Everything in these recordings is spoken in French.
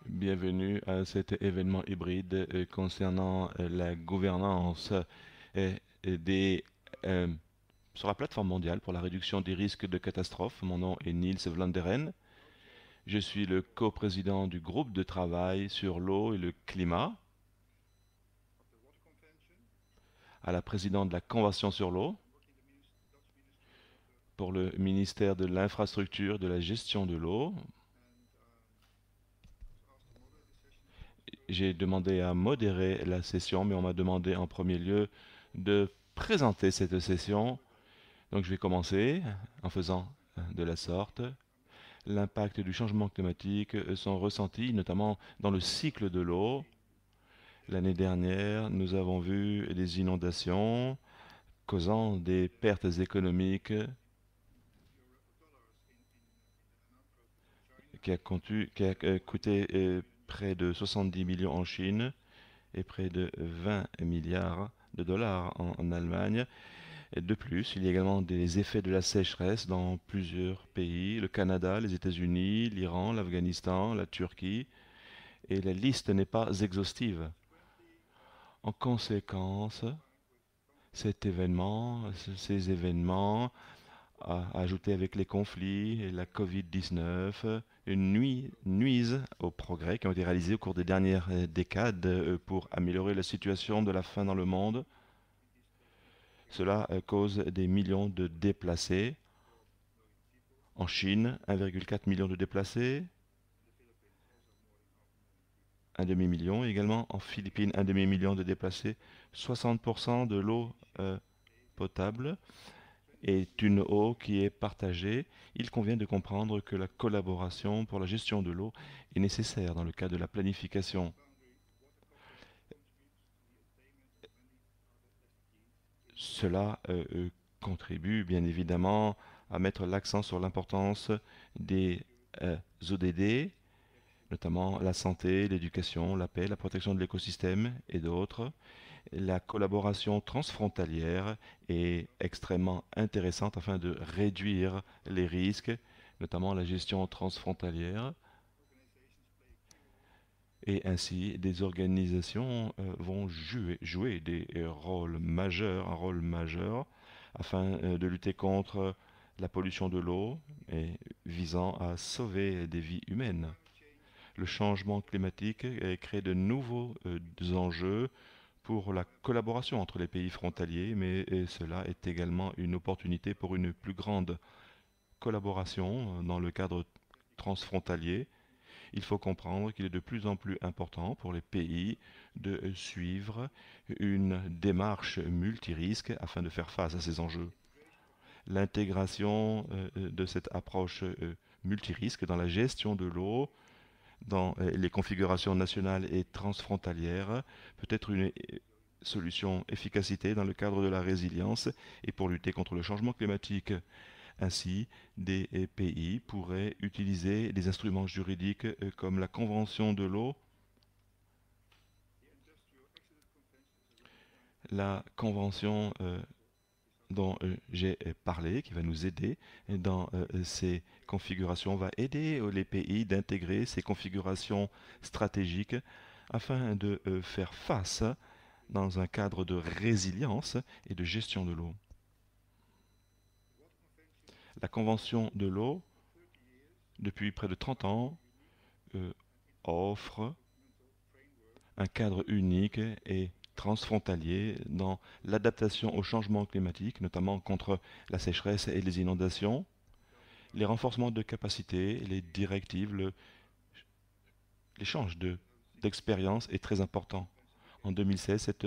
Bienvenue à cet événement hybride concernant la gouvernance euh, des, euh, sur la plateforme mondiale pour la réduction des risques de catastrophe. Mon nom est Niels Vlanderen. Je suis le coprésident du groupe de travail sur l'eau et le climat, à la présidente de la Convention sur l'eau, pour le ministère de l'Infrastructure, de la gestion de l'eau. J'ai demandé à modérer la session, mais on m'a demandé en premier lieu de présenter cette session. Donc je vais commencer en faisant de la sorte. L'impact du changement climatique sont ressentis notamment dans le cycle de l'eau. L'année dernière, nous avons vu des inondations causant des pertes économiques qui a coûté près de 70 millions en Chine et près de 20 milliards de dollars en Allemagne. Et de plus, il y a également des effets de la sécheresse dans plusieurs pays, le Canada, les États-Unis, l'Iran, l'Afghanistan, la Turquie, et la liste n'est pas exhaustive. En conséquence, ces événements, ajoutés avec les conflits et la Covid-19, nuisent aux progrès qui ont été réalisés au cours des dernières décades pour améliorer la situation de la faim dans le monde. Cela cause des millions de déplacés. En Chine, 1,4 million de déplacés, un demi-million. Également en Philippines, un demi-million de déplacés. 60% de l'eau potable est une eau qui est partagée. Il convient de comprendre que la collaboration pour la gestion de l'eau est nécessaire dans le cadre de la planification. Cela contribue bien évidemment à mettre l'accent sur l'importance des ODD, notamment la santé, l'éducation, la paix, la protection de l'écosystème et d'autres. La collaboration transfrontalière est extrêmement intéressante afin de réduire les risques, notamment la gestion transfrontalière. Et ainsi, des organisations vont jouer des un rôle majeur, afin de lutter contre la pollution de l'eau et visant à sauver des vies humaines. Le changement climatique crée de nouveaux enjeux pour la collaboration entre les pays frontaliers, mais cela est également une opportunité pour une plus grande collaboration dans le cadre transfrontalier. Il faut comprendre qu'il est de plus en plus important pour les pays de suivre une démarche multirisque afin de faire face à ces enjeux. L'intégration de cette approche multirisque dans la gestion de l'eau, dans les configurations nationales et transfrontalières, peut être une solution efficacité dans le cadre de la résilience et pour lutter contre le changement climatique. Ainsi, des pays pourraient utiliser des instruments juridiques comme la Convention de l'eau, la Convention dont j'ai parlé, qui va nous aider dans ces configurations, va aider les pays d'intégrer ces configurations stratégiques afin de faire face dans un cadre de résilience et de gestion de l'eau. La Convention de l'eau, depuis près de 30 ans, euh, offre un cadre unique et transfrontalier dans l'adaptation au changement climatique, notamment contre la sécheresse et les inondations, les renforcements de capacités, les directives, l'échange d'expériences est très important. En 2016, cette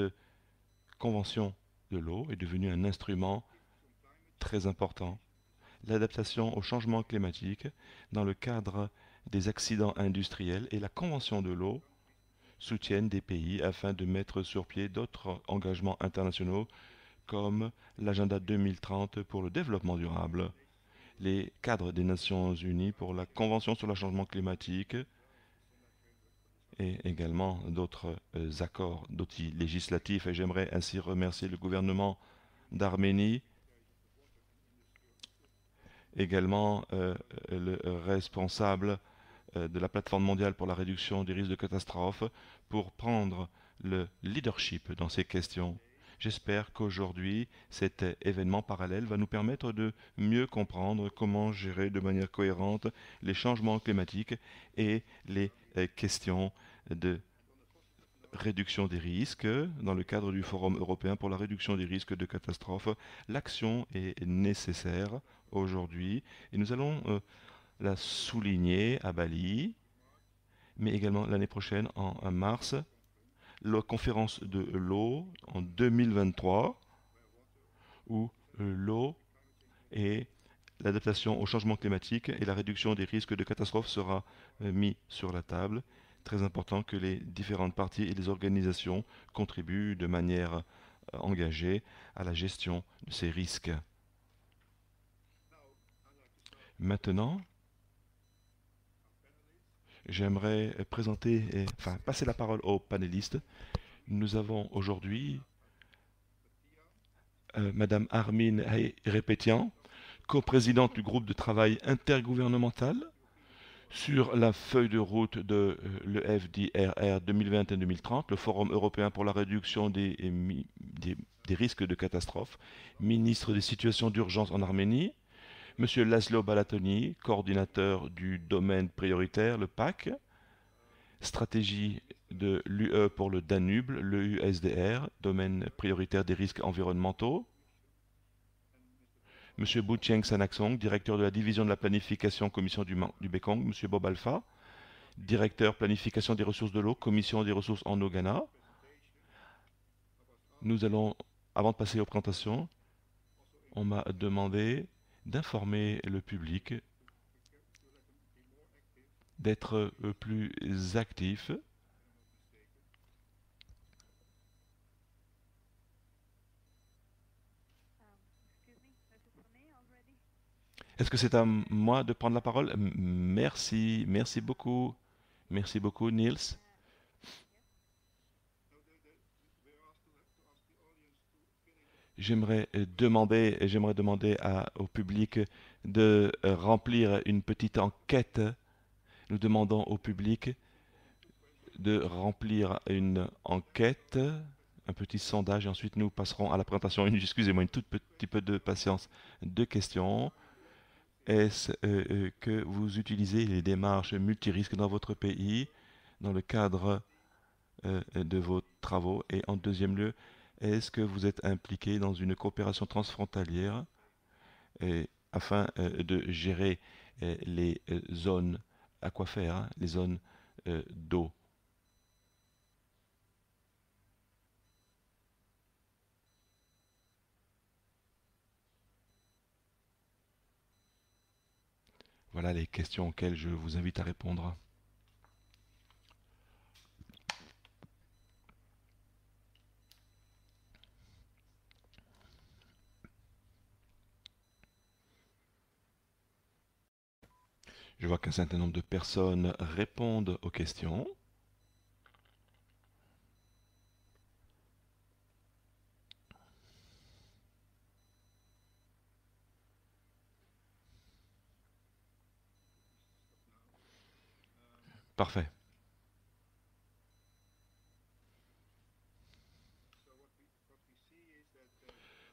convention de l'eau est devenue un instrument très important. L'adaptation au changement climatique dans le cadre des accidents industriels et la convention de l'eau soutiennent des pays afin de mettre sur pied d'autres engagements internationaux comme l'agenda 2030 pour le développement durable, les cadres des Nations Unies pour la Convention sur le changement climatique et également d'autres accords d'outils législatifs. Et j'aimerais ainsi remercier le gouvernement d'Arménie, également le responsable de la plateforme mondiale pour la réduction des risques de catastrophe pour prendre le leadership dans ces questions. J'espère qu'aujourd'hui, cet événement parallèle va nous permettre de mieux comprendre comment gérer de manière cohérente les changements climatiques et les questions de réduction des risques dans le cadre du Forum européen pour la réduction des risques de catastrophe. L'action est nécessaire aujourd'hui et nous allons la souligner à Bali, mais également l'année prochaine en mars, la conférence de l'eau en 2023 où l'eau et l'adaptation au changement climatique et la réduction des risques de catastrophe sera mis sur la table. Très important que les différentes parties et les organisations contribuent de manière engagée à la gestion de ces risques. Maintenant, j'aimerais présenter, passer la parole aux panélistes. Nous avons aujourd'hui Madame Armine Répétian, coprésidente du groupe de travail intergouvernemental sur la feuille de route de l'EFDRR 2021-2030, le Forum européen pour la réduction des risques de catastrophe, ministre des situations d'urgence en Arménie, Monsieur Laszlo Balatoni, coordinateur du domaine prioritaire, le PAC, stratégie de l'UE pour le Danube, l'EUSDR, domaine prioritaire des risques environnementaux, Monsieur Boucheng Sanaksong, directeur de la division de la planification, commission du Mekong, Monsieur Bob Alpha, directeur planification des ressources de l'eau, commission des ressources en eau Ghana. Nous allons, avant de passer aux présentations, on m'a demandé d'informer le public, d'être plus actif. Est-ce que c'est à moi de prendre la parole? Merci, merci beaucoup, Niels. J'aimerais demander au public de remplir une petite enquête. Nous demandons au public de remplir une enquête, un petit sondage, et ensuite nous passerons à la présentation. Excusez-moi, une toute petit peu de patience. Deux questions. Est-ce que vous utilisez les démarches multirisques dans votre pays dans le cadre de vos travaux? Et en deuxième lieu, est-ce que vous êtes impliqué dans une coopération transfrontalière afin de gérer les zones aquafères, hein, les zones d'eau? Voilà les questions auxquelles je vous invite à répondre. Je vois qu'un certain nombre de personnes répondent aux questions. Parfait.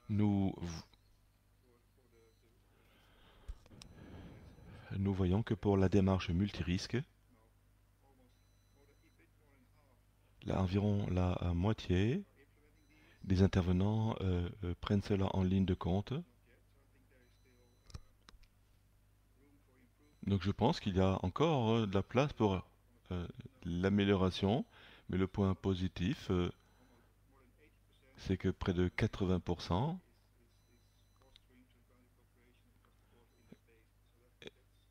Nous, nous voyons que pour la démarche multirisque, là, environ la moitié des intervenants prennent cela en ligne de compte. Donc je pense qu'il y a encore de la place pour euh, l'amélioration, mais le point positif, c'est que près de 80%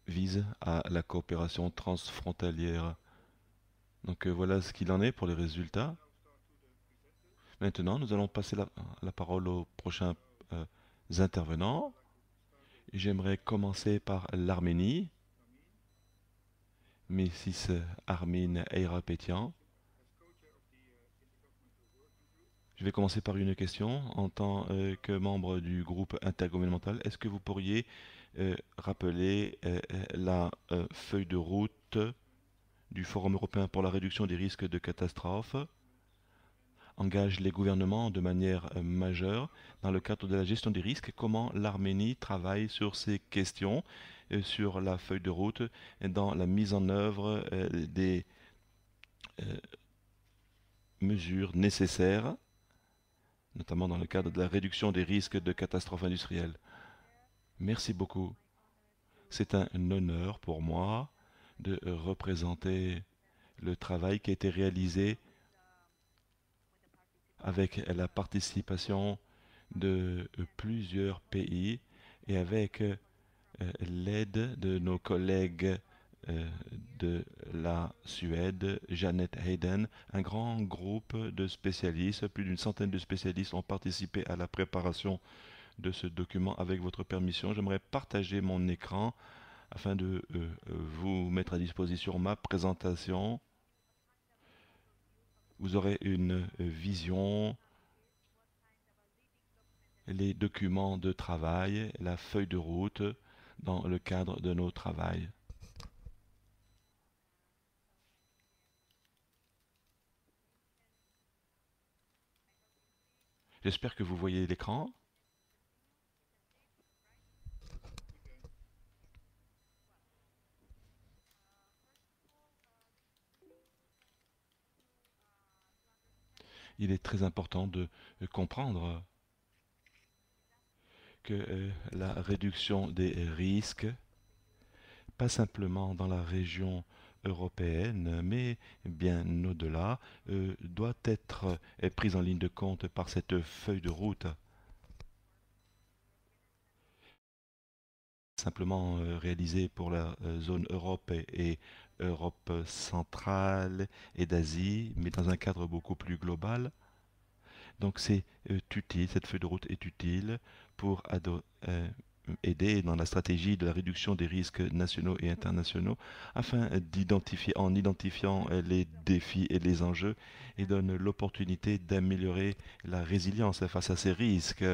visent à la coopération transfrontalière. Donc voilà ce qu'il en est pour les résultats. Maintenant, nous allons passer la parole aux prochains intervenants. J'aimerais commencer par l'Arménie. Mrs. Armin Eirapetian. Je vais commencer par une question. En tant que membre du groupe intergouvernemental, est-ce que vous pourriez rappeler la feuille de route route du Forum européen pour la réduction des risques de catastrophes engage les gouvernements de manière majeure dans le cadre de la gestion des risques, comment l'Arménie travaille sur ces questions, sur la feuille de route, dans la mise en œuvre des euh, mesures nécessaires, notamment dans le cadre de la réduction des risques de catastrophes industrielles. Merci beaucoup. C'est un honneur pour moi de représenter le travail qui a été réalisé avec la participation de plusieurs pays et avec l'aide de nos collègues euh, de la Suède, Jeanette Hayden, un grand groupe de spécialistes, plus d'une centaine de spécialistes ont participé à la préparation de ce document. Avec votre permission, j'aimerais partager mon écran afin de vous mettre à disposition ma présentation. Vous aurez une vision, les documents de travail, la feuille de route dans le cadre de nos travaux. J'espère que vous voyez l'écran. Il est très important de comprendre que la réduction des risques, pas simplement dans la région européenne, mais bien au-delà, doit être prise en ligne de compte par cette feuille de route. Simplement réalisée pour la zone Europe et Europe centrale et d'Asie, mais dans un cadre beaucoup plus global. Donc c'est utile, cette feuille de route est utile pour aider dans la stratégie de la réduction des risques nationaux et internationaux afin en identifiant les défis et les enjeux et donne l'opportunité d'améliorer la résilience face à ces risques.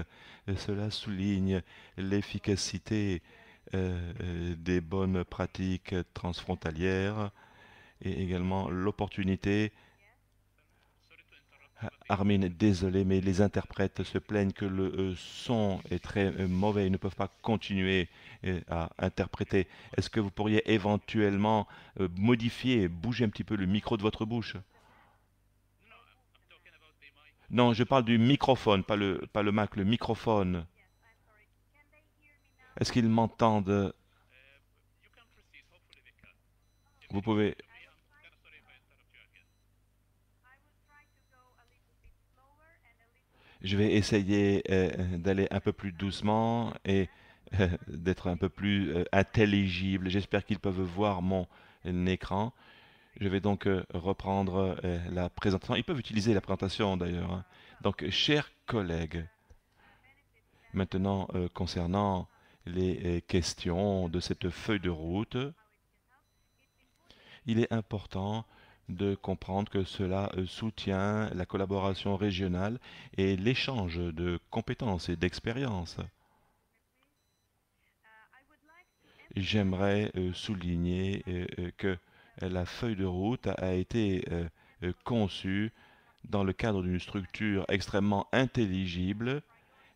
Cela souligne l'efficacité des bonnes pratiques transfrontalières et également l'opportunité. Armin, désolé, mais les interprètes se plaignent que le son est très mauvais. Ils ne peuvent pas continuer à interpréter. Est-ce que vous pourriez éventuellement modifier, bouger un petit peu le micro de votre bouche? Non, je parle du microphone, pas le Mac, le microphone. Est-ce qu'ils m'entendent? Vous pouvez. Je vais essayer d'aller un peu plus doucement et d'être un peu plus intelligible. J'espère qu'ils peuvent voir mon écran. Je vais donc reprendre la présentation. Ils peuvent utiliser la présentation d'ailleurs, hein. Donc, chers collègues, maintenant concernant les questions de cette feuille de route, il est important de comprendre que cela soutient la collaboration régionale et l'échange de compétences et d'expériences. J'aimerais souligner que la feuille de route a été conçue dans le cadre d'une structure extrêmement intelligible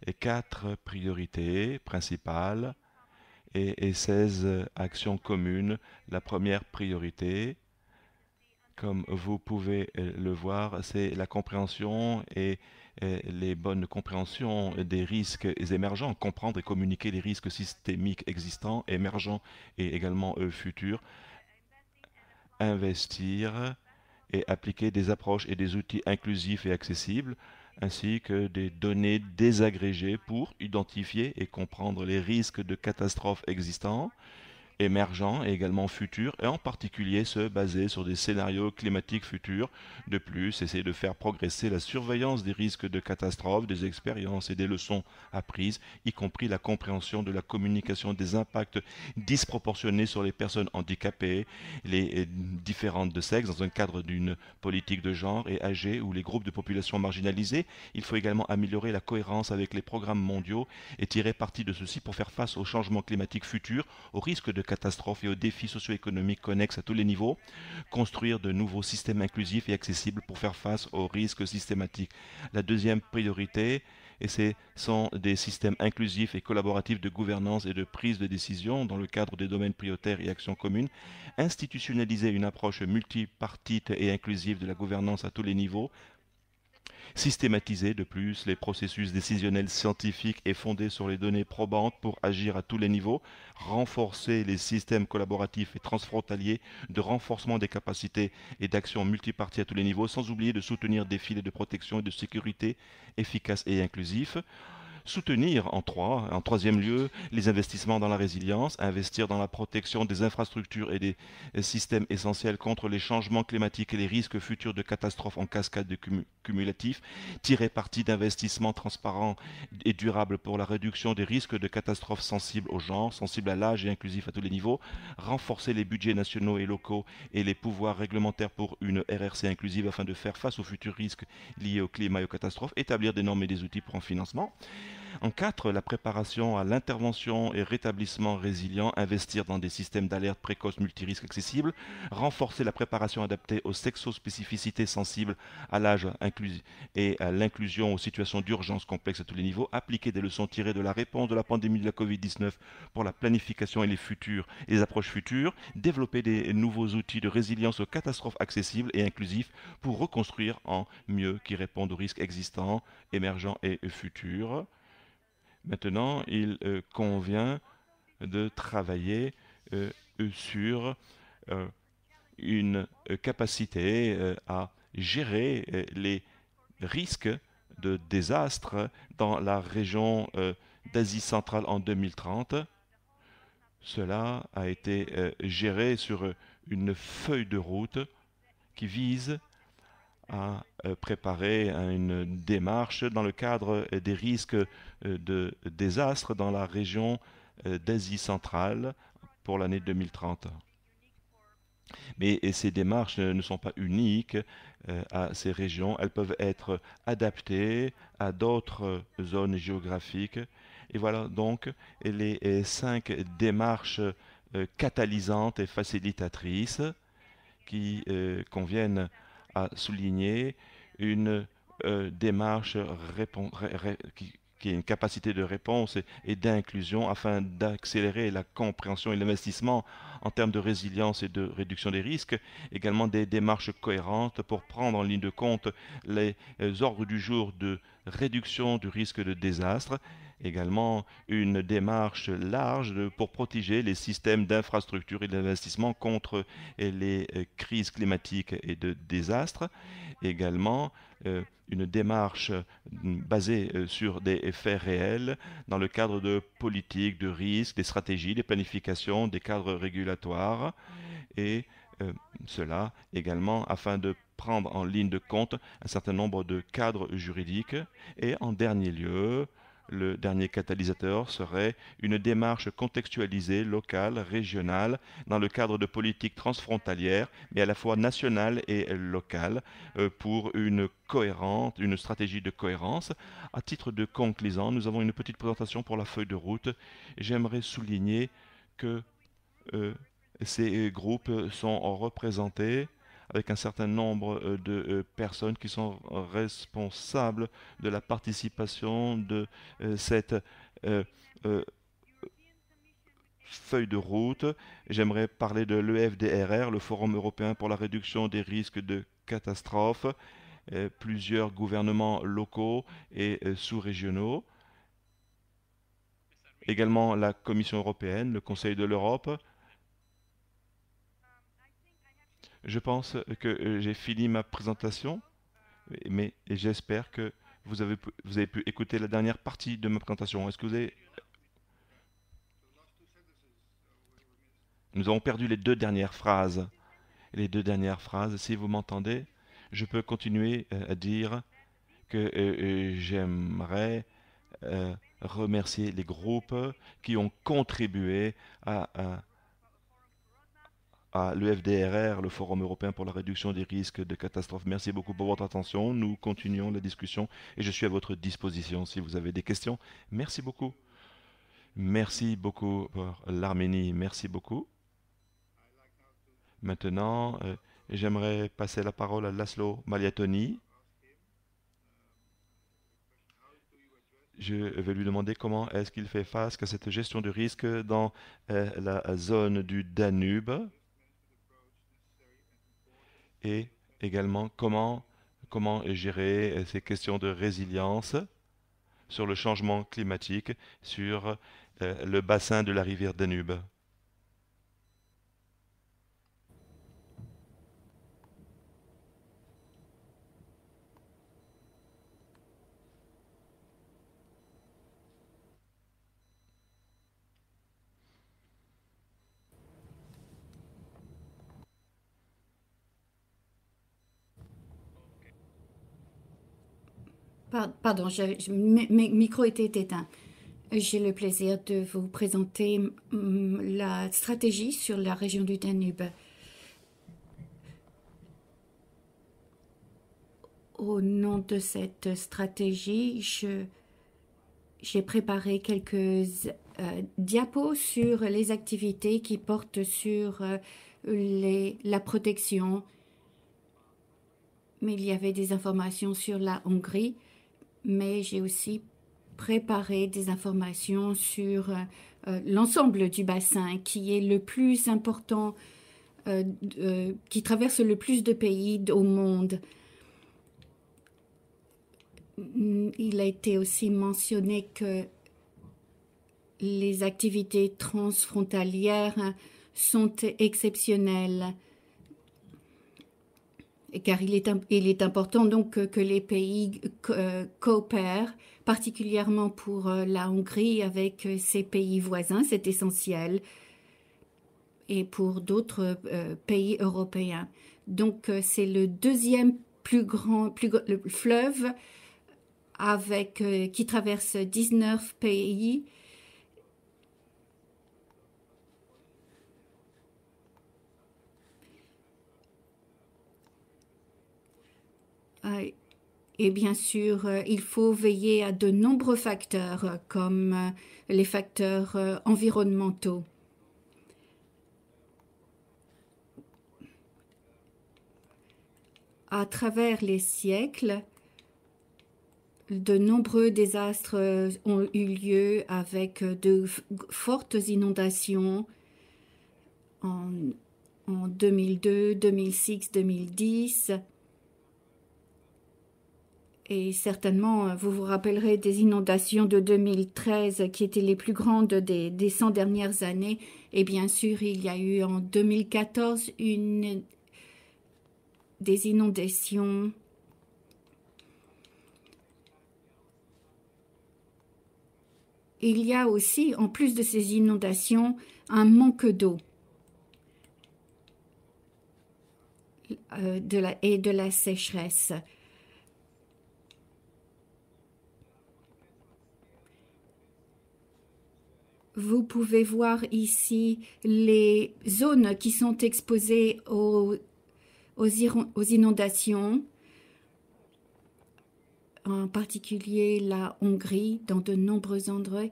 et 4 priorités principales et 16 actions communes. La première priorité, comme vous pouvez le voir, c'est la compréhension et les bonnes compréhensions des risques émergents, comprendre et communiquer les risques systémiques existants, émergents et également futurs, investir et appliquer des approches et des outils inclusifs et accessibles, ainsi que des données désagrégées pour identifier et comprendre les risques de catastrophes existants, émergents et également futurs, et en particulier se baser sur des scénarios climatiques futurs. De plus, essayer de faire progresser la surveillance des risques de catastrophes, des expériences et des leçons apprises, y compris la compréhension de la communication des impacts disproportionnés sur les personnes handicapées, les différentes de sexe dans un cadre d'une politique de genre et âgées ou les groupes de population marginalisés. Il faut également améliorer la cohérence avec les programmes mondiaux et tirer parti de ceux-ci pour faire face aux changements climatiques futurs, aux risques de catastrophes et aux défis socio-économiques connexes à tous les niveaux, construire de nouveaux systèmes inclusifs et accessibles pour faire face aux risques systématiques. La deuxième priorité, et ce sont des systèmes inclusifs et collaboratifs de gouvernance et de prise de décision dans le cadre des domaines prioritaires et actions communes, institutionnaliser une approche multipartite et inclusive de la gouvernance à tous les niveaux, systématiser de plus les processus décisionnels scientifiques et fondés sur les données probantes pour agir à tous les niveaux, renforcer les systèmes collaboratifs et transfrontaliers de renforcement des capacités et d'actions multiparties à tous les niveaux, sans oublier de soutenir des filets de protection et de sécurité efficaces et inclusifs. Soutenir en troisième lieu, les investissements dans la résilience, investir dans la protection des infrastructures et des systèmes essentiels contre les changements climatiques et les risques futurs de catastrophes en cascade de cumulatifs, tirer parti d'investissements transparents et durables pour la réduction des risques de catastrophes sensibles au genre, sensibles à l'âge et inclusifs à tous les niveaux, renforcer les budgets nationaux et locaux et les pouvoirs réglementaires pour une RRC inclusive afin de faire face aux futurs risques liés au climat et aux catastrophes, établir des normes et des outils pour un financement. En 4, la préparation à l'intervention et rétablissement résilient, investir dans des systèmes d'alerte précoce multirisques accessibles, renforcer la préparation adaptée aux sexospécificités sensibles à l'âge et à l'inclusion aux situations d'urgence complexes à tous les niveaux, appliquer des leçons tirées de la réponse de la pandémie de la Covid-19 pour la planification et les approches futures, développer des nouveaux outils de résilience aux catastrophes accessibles et inclusifs pour reconstruire en mieux qui répondent aux risques existants, émergents et futurs. Maintenant, il convient de travailler sur euh, une capacité à gérer les risques de désastres dans la région d'Asie centrale en 2030. Cela a été géré sur une feuille de route qui vise à préparer une démarche dans le cadre des risques de désastre dans la région d'Asie centrale pour l'année 2030. Mais ces démarches ne sont pas uniques à ces régions, elles peuvent être adaptées à d'autres zones géographiques. Et voilà donc les 5 démarches catalysantes et facilitatrices qui conviennent à souligner une démarche qui est une capacité de réponse et d'inclusion afin d'accélérer la compréhension et l'investissement en termes de résilience et de réduction des risques. Également des démarches cohérentes pour prendre en ligne de compte les ordres du jour de réduction du risque de désastre. Également une démarche large pour protéger les systèmes d'infrastructure et d'investissement contre les crises climatiques et de désastres. Également une démarche basée sur des faits réels dans le cadre de politiques, de risques, des stratégies, des planifications, des cadres régulatoires et cela également afin de prendre en ligne de compte un certain nombre de cadres juridiques. Et en dernier lieu, le dernier catalyseur serait une démarche contextualisée, locale, régionale, dans le cadre de politiques transfrontalières, mais à la fois nationales et locales, pour une stratégie de cohérence. À titre de conclusion, nous avons une petite présentation pour la feuille de route. J'aimerais souligner que ces groupes sont représentés avec un certain nombre de personnes qui sont responsables de la participation de cette euh, euh, feuille de route. J'aimerais parler de l'EFDRR, le Forum européen pour la réduction des risques de catastrophes, plusieurs gouvernements locaux et sous-régionaux, également la Commission européenne, le Conseil de l'Europe. Je pense que j'ai fini ma présentation, mais j'espère que vous avez pu écouter la dernière partie de ma présentation. Est-ce que vous avez... Nous avons perdu les 2 dernières phrases. Les 2 dernières phrases, si vous m'entendez, je peux continuer à dire que j'aimerais remercier les groupes qui ont contribué à l'EFDRR, le Forum européen pour la réduction des risques de catastrophes. Merci beaucoup pour votre attention. Nous continuons la discussion et je suis à votre disposition si vous avez des questions. Merci beaucoup. Merci beaucoup pour l'Arménie, merci beaucoup. Maintenant, j'aimerais passer la parole à Laszlo Maliatoni. Je vais lui demander comment est-ce qu'il fait face à cette gestion de risque dans la zone du Danube et également comment gérer ces questions de résilience sur le changement climatique, sur le bassin de la rivière Danube. Pardon, mes micros étaient éteints. J'ai le plaisir de vous présenter la stratégie sur la région du Danube. Au nom de cette stratégie, j'ai préparé quelques diapos sur les activités qui portent sur la protection, mais il y avait des informations sur la Hongrie, mais j'ai aussi préparé des informations sur l'ensemble du bassin qui est le plus important, qui traverse le plus de pays au monde. Il a été aussi mentionné que les activités transfrontalières sont exceptionnelles, car il est important donc que les pays coopèrent, particulièrement pour la Hongrie avec ses pays voisins, c'est essentiel, et pour d'autres pays européens. Donc c'est le deuxième le fleuve qui traverse 19 pays. Et bien sûr, il faut veiller à de nombreux facteurs, comme les facteurs environnementaux. À travers les siècles, de nombreux désastres ont eu lieu avec de fortes inondations en 2002, 2006, 2010. Et certainement, vous vous rappellerez des inondations de 2013 qui étaient les plus grandes des 100 dernières années. Et bien sûr, il y a eu en 2014 des inondations. Il y a aussi, en plus de ces inondations, un manque d'eau et de la sécheresse. Vous pouvez voir ici les zones qui sont exposées aux inondations, en particulier la Hongrie, dans de nombreux endroits.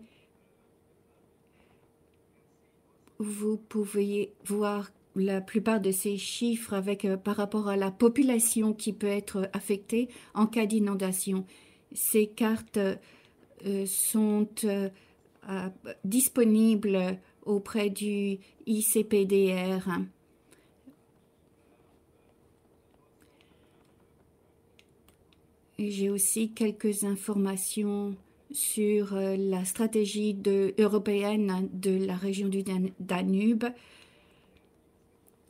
Vous pouvez voir la plupart de ces chiffres par rapport à la population qui peut être affectée en cas d'inondation. Ces cartes sont disponibles auprès du ICPDR. J'ai aussi quelques informations sur la stratégie européenne de la région du Danube.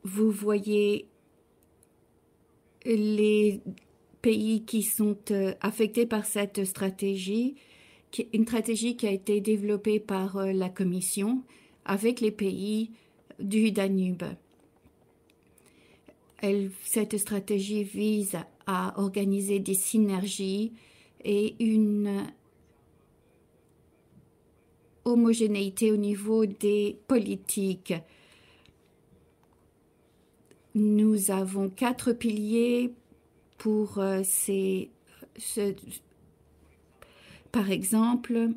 Vous voyez les pays qui sont affectés par cette stratégie, une stratégie qui a été développée par la Commission avec les pays du Danube. Cette stratégie vise à organiser des synergies et une homogénéité au niveau des politiques. Nous avons 4 piliers pour par exemple,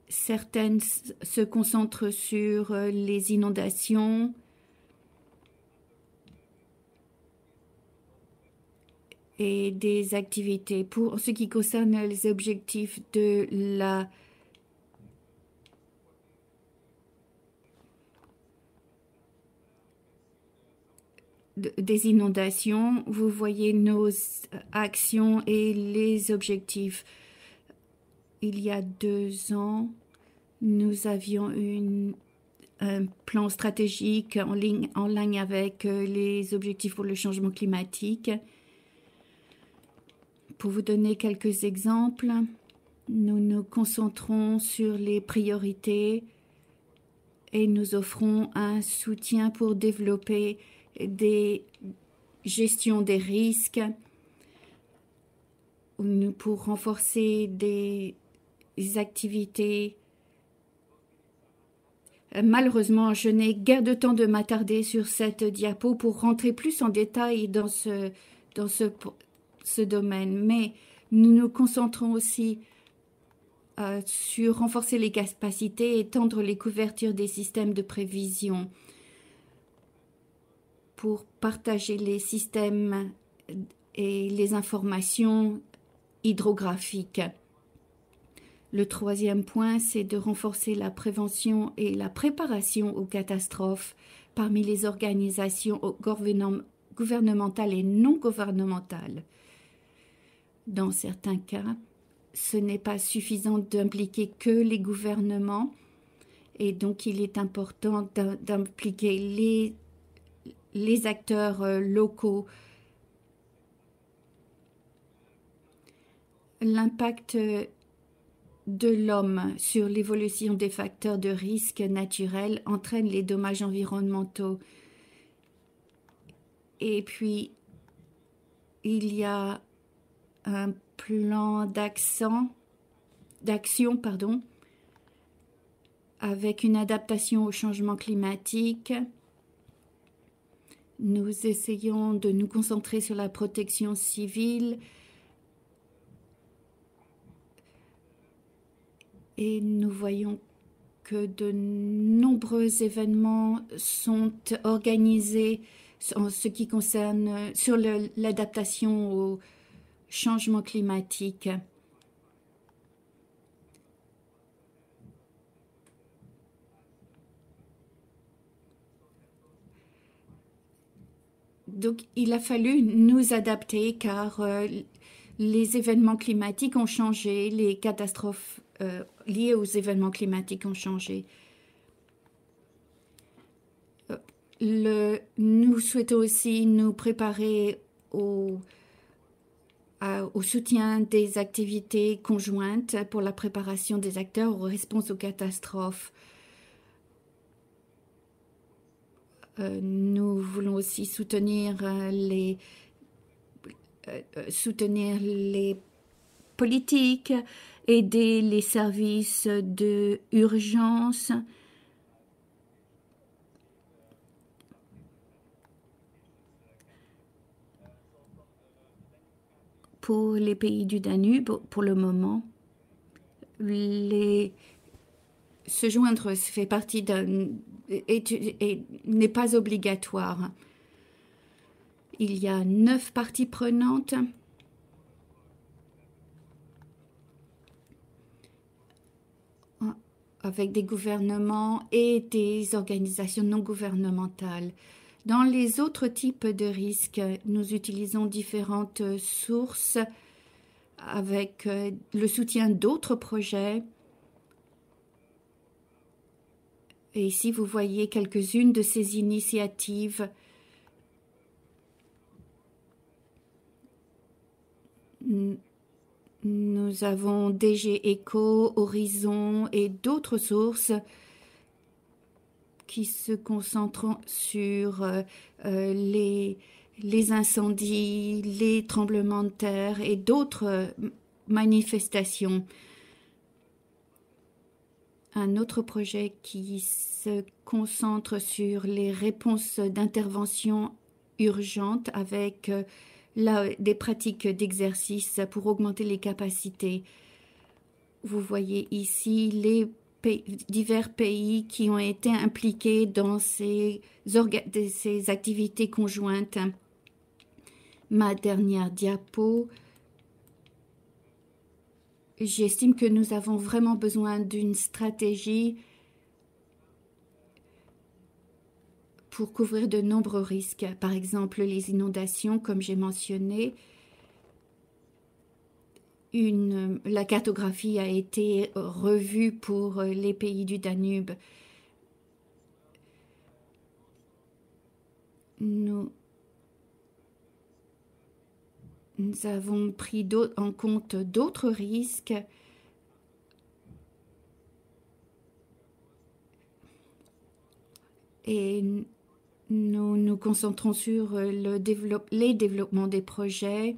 Certaines se concentrent sur les inondations et des activités. Pour ce qui concerne les objectifs des inondations, vous voyez nos actions et les objectifs. Il y a 2 ans, nous avions un plan stratégique en ligne avec les objectifs pour le changement climatique. Pour vous donner quelques exemples, nous nous concentrons sur les priorités et nous offrons un soutien pour développer des gestions des risques, pour renforcer des activités. Malheureusement, je n'ai guère de temps de m'attarder sur cette diapo pour rentrer plus en détail dans ce domaine, mais nous nous concentrons aussi sur renforcer les capacités et étendre les couvertures des systèmes de prévision pour partager les systèmes et les informations hydrographiques. Le 3e point, c'est de renforcer la prévention et la préparation aux catastrophes parmi les organisations gouvernementales et non gouvernementales. Dans certains cas, ce n'est pas suffisant d'impliquer que les gouvernements et donc il est important d'impliquer les acteurs locaux. L'impact de l'homme sur l'évolution des facteurs de risque naturels entraîne les dommages environnementaux. Et puis, il y a un plan d'action, avec une adaptation au changement climatique. Nous essayons de nous concentrer sur la protection civile et nous voyons que de nombreux événements sont organisés en ce qui concerne sur l'adaptation au changement climatique. Donc, il a fallu nous adapter car les événements climatiques ont changé, les catastrophes liées aux événements climatiques ont changé. Nous souhaitons aussi nous préparer au soutien des activités conjointes pour la préparation des acteurs aux réponses aux catastrophes. Nous voulons aussi soutenir les politiques, aider les services d'urgence. Pour les pays du Danube, pour le moment, se joindre fait partie n'est pas obligatoire. Il y a 9 parties prenantes. Avec des gouvernements et des organisations non gouvernementales. Dans les autres types de risques, nous utilisons différentes sources avec le soutien d'autres projets. Et ici, vous voyez quelques-unes de ces initiatives. Nous avons DG ECO, Horizon et d'autres sources qui se concentrent sur les incendies, les tremblements de terre et d'autres manifestations. Un autre projet qui se concentre sur les réponses d'intervention urgentes avec des pratiques d'exercice pour augmenter les capacités. Vous voyez ici les divers pays qui ont été impliqués dans ces activités conjointes. Ma dernière diapo. J'estime que nous avons vraiment besoin d'une stratégie pour couvrir de nombreux risques. Par exemple, les inondations, comme j'ai mentionné. La cartographie a été revue pour les pays du Danube. Nous avons pris en compte d'autres risques. Et nous nous concentrons sur les développements des projets.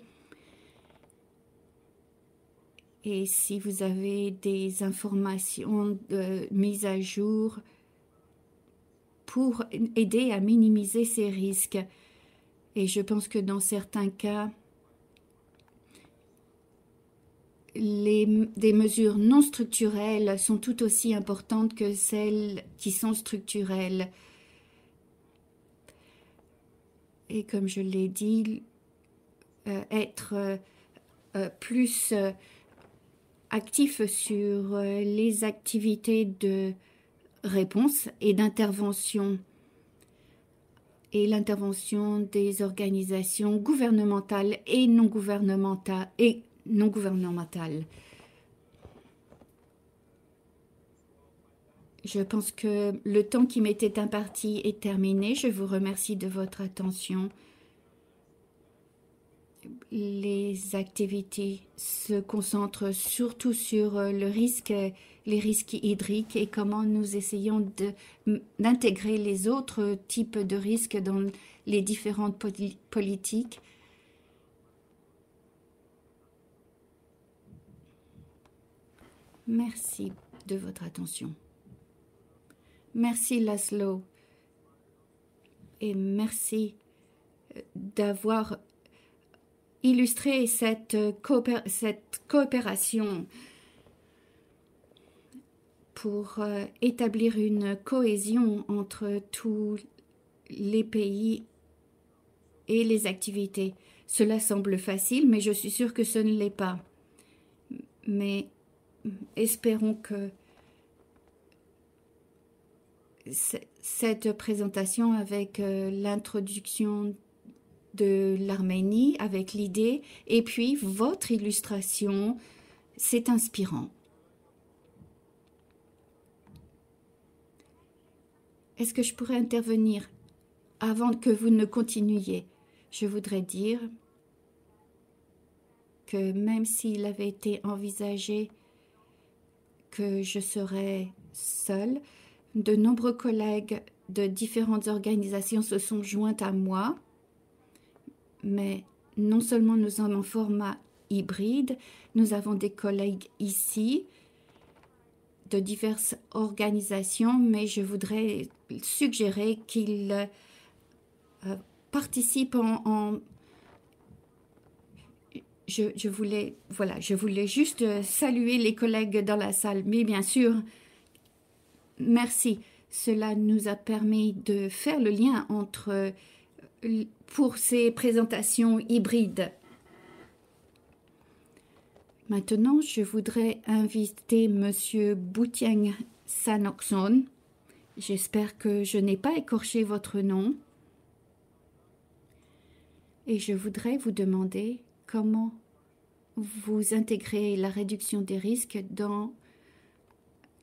Et si vous avez des informations mises à jour pour aider à minimiser ces risques. Et je pense que dans certains cas, des mesures non structurelles sont tout aussi importantes que celles qui sont structurelles. Et comme je l'ai dit, être plus actif sur les activités de réponse et d'intervention et l'intervention des organisations gouvernementales et non gouvernementales. Je pense que le temps qui m'était imparti est terminé. Je vous remercie de votre attention. Les activités se concentrent surtout sur les risques hydriques et comment nous essayons d'intégrer les autres types de risques dans les différentes politiques. Merci de votre attention. Merci Laszlo et merci d'avoir illustré cette coopération pour établir une cohésion entre tous les pays et les activités. Cela semble facile, mais je suis sûre que ce ne l'est pas. Mais espérons que cette présentation avec l'introduction de l'Arménie, avec l'idée, et puis votre illustration, c'est inspirant. Est-ce que je pourrais intervenir avant que vous ne continuiez? Je voudrais dire que même s'il avait été envisagé que je serais seule, de nombreux collègues de différentes organisations se sont joints à moi, mais non seulement nous sommes en format hybride, nous avons des collègues ici de diverses organisations, mais je voudrais suggérer qu'ils participent je voulais juste saluer les collègues dans la salle, mais bien sûr, merci. Cela nous a permis de faire le lien pour ces présentations hybrides. Maintenant, je voudrais inviter Monsieur Boutiang Sanokson. J'espère que je n'ai pas écorché votre nom. Et je voudrais vous demander comment vous intégrez la réduction des risques dans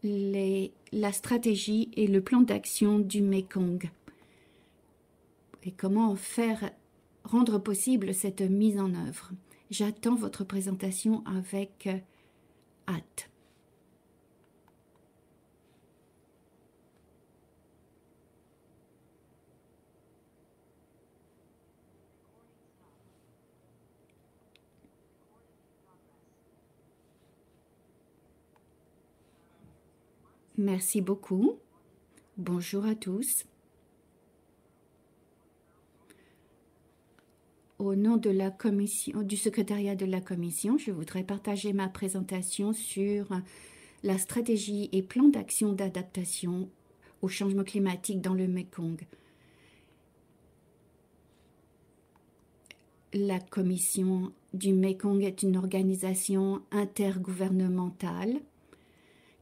la stratégie et le plan d'action du Mekong. Et comment rendre possible cette mise en œuvre. J'attends votre présentation avec hâte. Merci beaucoup. Bonjour à tous. Au nom de la commission, du secrétariat de la commission, je voudrais partager ma présentation sur la stratégie et plan d'action d'adaptation au changement climatique dans le Mekong. La commission du Mekong est une organisation intergouvernementale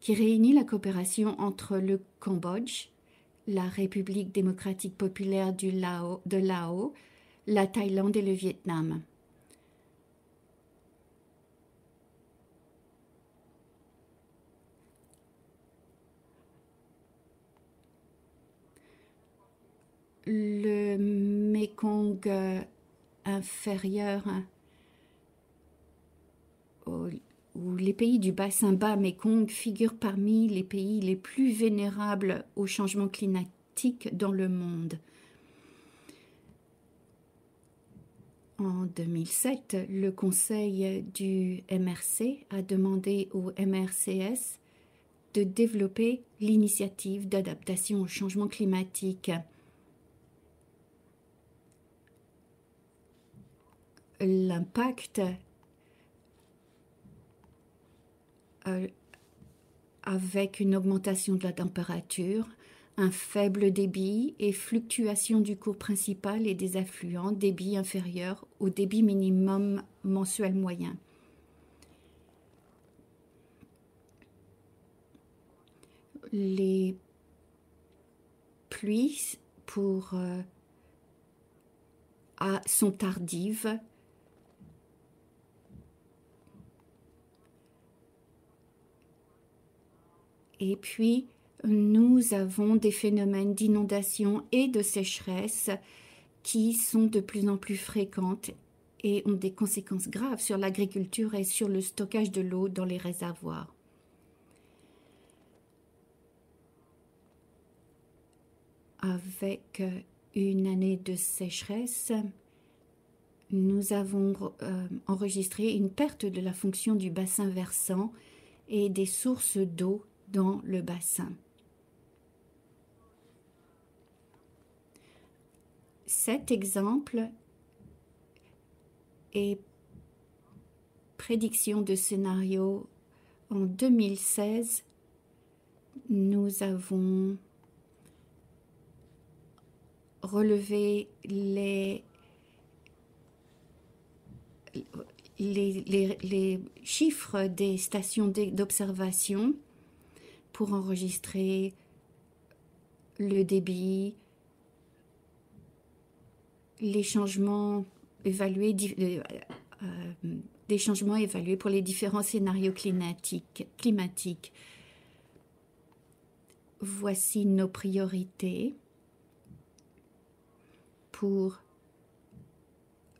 qui réunit la coopération entre le Cambodge, la République démocratique populaire de Laos, la Thaïlande et le Vietnam. Le Mekong inférieur où les pays du bassin bas Mekong figurent parmi les pays les plus vulnérables au changement climatique dans le monde. En 2007, le Conseil du MRC a demandé au MRCS de développer l'initiative d'adaptation au changement climatique. L'impact avec une augmentation de la température, un faible débit et fluctuation du cours principal et des affluents, débit inférieur au débit minimum mensuel moyen. Les pluies sont tardives. Et puis, nous avons des phénomènes d'inondation et de sécheresse qui sont de plus en plus fréquentes et ont des conséquences graves sur l'agriculture et sur le stockage de l'eau dans les réservoirs. Avec une année de sécheresse, nous avons enregistré une perte de la fonction du bassin versant et des sources d'eau dans le bassin. Cet exemple est prédiction de scénario. En 2016, nous avons relevé les chiffres des stations d'observation pour enregistrer le débit, les changements évalués, des changements évalués pour les différents scénarios climatiques. Voici nos priorités pour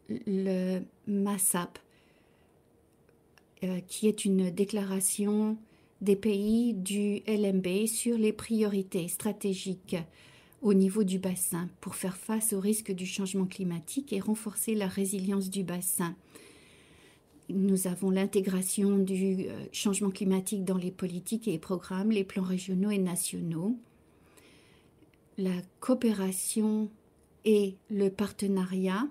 le MASAP, qui est une déclaration des pays du LMB sur les priorités stratégiques au niveau du bassin pour faire face aux risques du changement climatique et renforcer la résilience du bassin. Nous avons l'intégration du changement climatique dans les politiques et programmes, les plans régionaux et nationaux, la coopération et le partenariat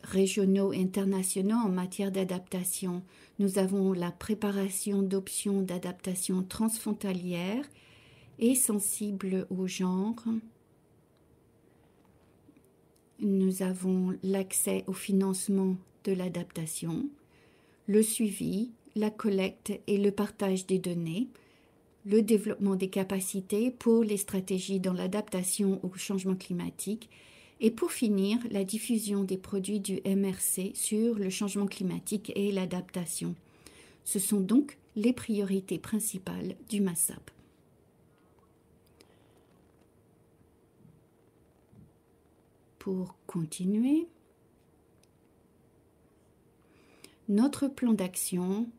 régionaux et internationaux en matière d'adaptation. Nous avons la préparation d'options d'adaptation transfrontalières et sensibles au genre. Nous avons l'accès au financement de l'adaptation, le suivi, la collecte et le partage des données, le développement des capacités pour les stratégies dans l'adaptation au changement climatique et pour finir, la diffusion des produits du MRC sur le changement climatique et l'adaptation. Ce sont donc les priorités principales du MASAP. Pour continuer, notre plan d'action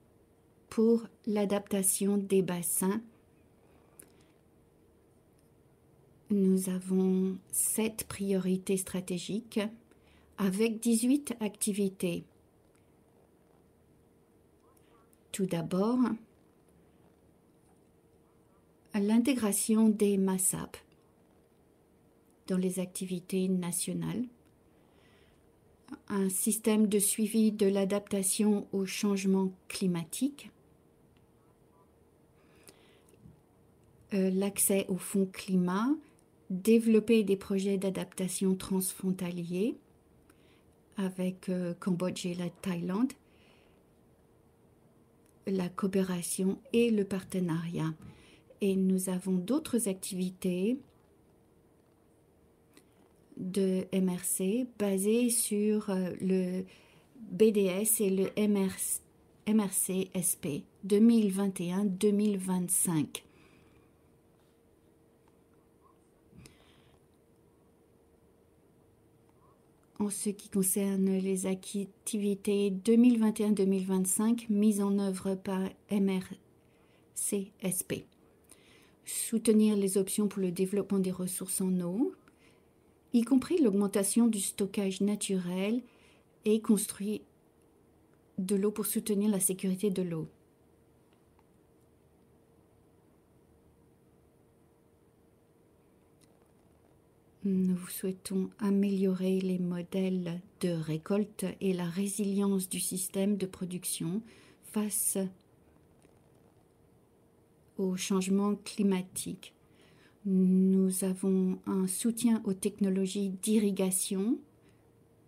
pour l'adaptation des bassins. Nous avons 7 priorités stratégiques avec 18 activités. Tout d'abord, l'intégration des MASAP dans les activités nationales, un système de suivi de l'adaptation au changement climatique, l'accès au fonds climat, développer des projets d'adaptation transfrontaliers avec Cambodge et la Thaïlande, la coopération et le partenariat. Et nous avons d'autres activités de MRC basées sur le BDS et le MRC-SP 2021-2025. En ce qui concerne les activités 2021-2025 mises en œuvre par MRC-SP, soutenir les options pour le développement des ressources en eau, y compris l'augmentation du stockage naturel et construire de l'eau pour soutenir la sécurité de l'eau. Nous souhaitons améliorer les modèles de récolte et la résilience du système de production face au changement climatique. Nous avons un soutien aux technologies d'irrigation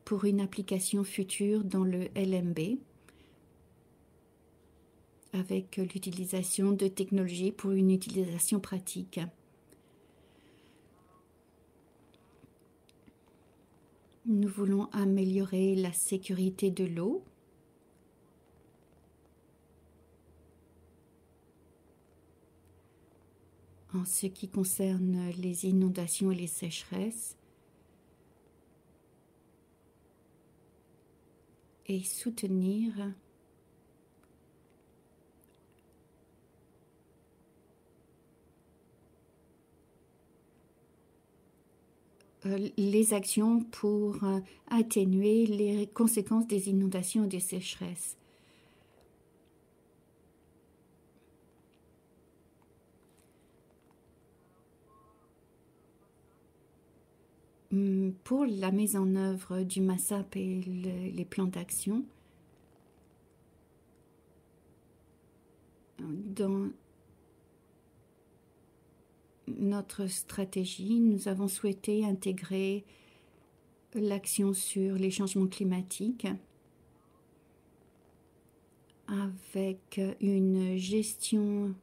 pour une application future dans le LMB avec l'utilisation de technologies pour une utilisation pratique. Nous voulons améliorer la sécurité de l'eau. En ce qui concerne les inondations et les sécheresses, et soutenir les actions pour atténuer les conséquences des inondations et des sécheresses. Pour la mise en œuvre du MASAP et les plans d'action, dans notre stratégie, nous avons souhaité intégrer l'action sur les changements climatiques avec une gestion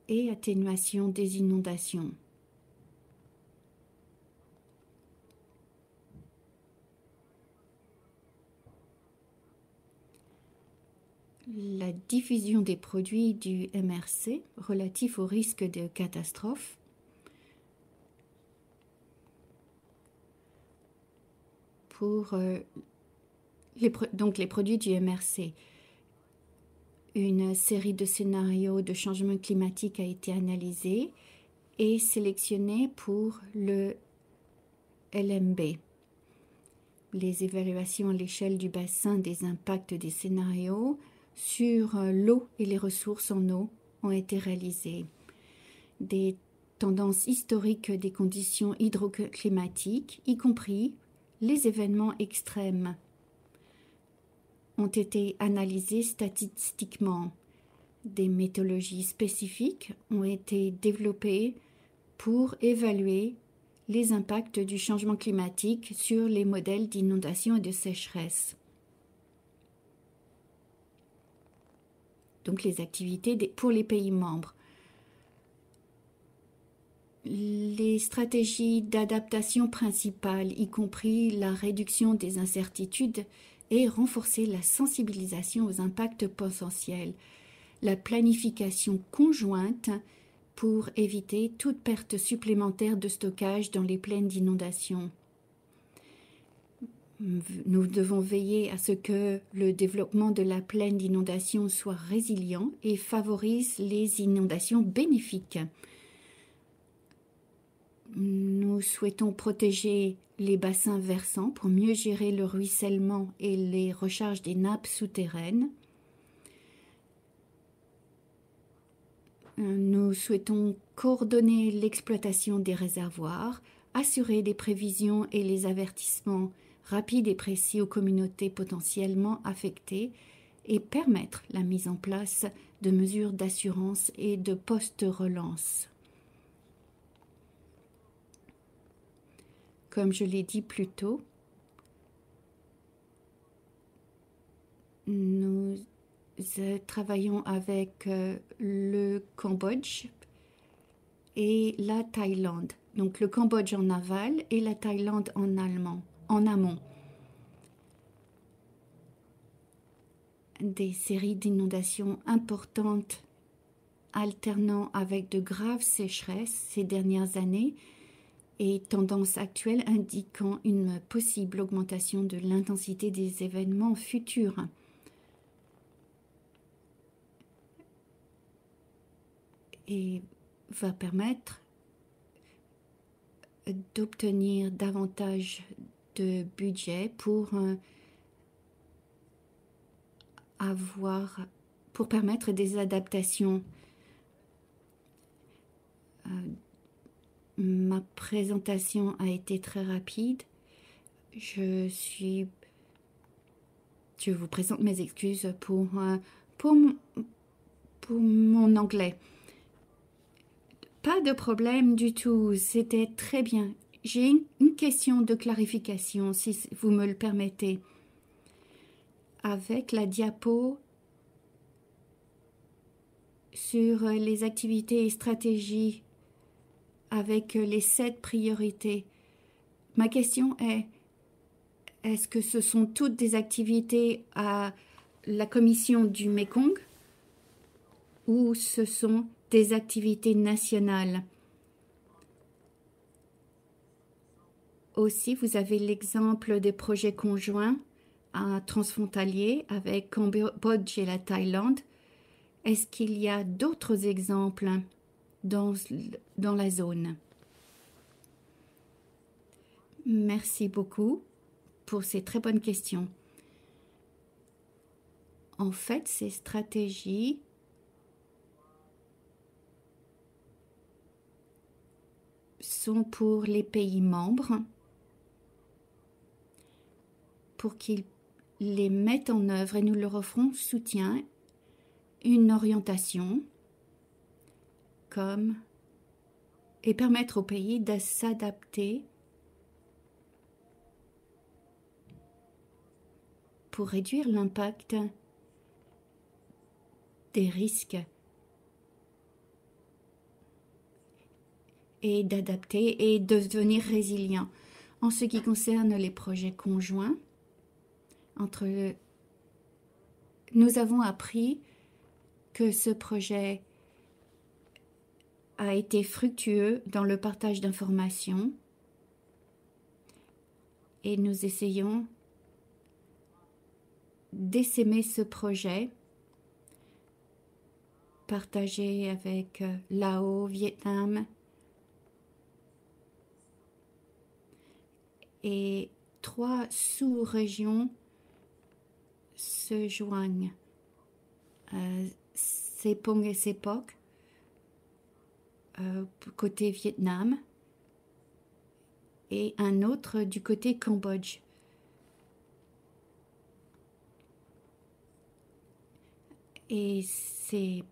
et atténuation des inondations. La diffusion des produits du MRC relatifs au risque de catastrophe pour les produits du MRC. Une série de scénarios de changement climatique a été analysée et sélectionnée pour le LMB. Les évaluations à l'échelle du bassin des impacts des scénarios sur l'eau et les ressources en eau ont été réalisées. Des tendances historiques des conditions hydroclimatiques, y compris les événements extrêmes, ont été analysées statistiquement. Des méthodologies spécifiques ont été développées pour évaluer les impacts du changement climatique sur les modèles d'inondation et de sécheresse. Donc les activités pour les pays membres. Les stratégies d'adaptation principales, y compris la réduction des incertitudes et renforcer la sensibilisation aux impacts potentiels, la planification conjointe pour éviter toute perte supplémentaire de stockage dans les plaines d'inondation. Nous devons veiller à ce que le développement de la plaine d'inondation soit résilient et favorise les inondations bénéfiques. Nous souhaitons protéger les bassins versants pour mieux gérer le ruissellement et les recharges des nappes souterraines. Nous souhaitons coordonner l'exploitation des réservoirs assurer des prévisions et les avertissements rapides et précis aux communautés potentiellement affectées et permettre la mise en place de mesures d'assurance et de post-relance. Comme je l'ai dit plus tôt, nous travaillons avec le Cambodge et la Thaïlande. Donc le Cambodge en aval et la Thaïlande en amont. Des séries d'inondations importantes alternant avec de graves sécheresses ces dernières années et tendances actuelles indiquant une possible augmentation de l'intensité des événements futurs. Et va permettre d'obtenir davantage de budget pour permettre des adaptations. Ma présentation a été très rapide. Je vous présente mes excuses pour mon anglais. Pas de problème du tout, c'était très bien. J'ai une question de clarification, si vous me le permettez. Avec la diapo sur les activités et stratégies, avec les 7 priorités, ma question est-ce que ce sont toutes des activités à la commission du Mekong ou ce sont des activités nationales? Aussi, vous avez l'exemple des projets conjoints transfrontaliers avec Cambodge et la Thaïlande. Est-ce qu'il y a d'autres exemples dans la zone? Merci beaucoup pour ces très bonnes questions. En fait, ces stratégies sont pour les pays membres pour qu'ils les mettent en œuvre et nous leur offrons soutien, une orientation et permettre au pays de s'adapter pour réduire l'impact des risques et d'adapter et de devenir résilient. En ce qui concerne les projets conjoints, nous avons appris que ce projet a été fructueux dans le partage d'informations et nous essayons d'essaimer ce projet partagé avec Laos, Vietnam et 3 sous-régions se joignent. Sepong et Sepok côté Vietnam et un autre du côté Cambodge. Et ces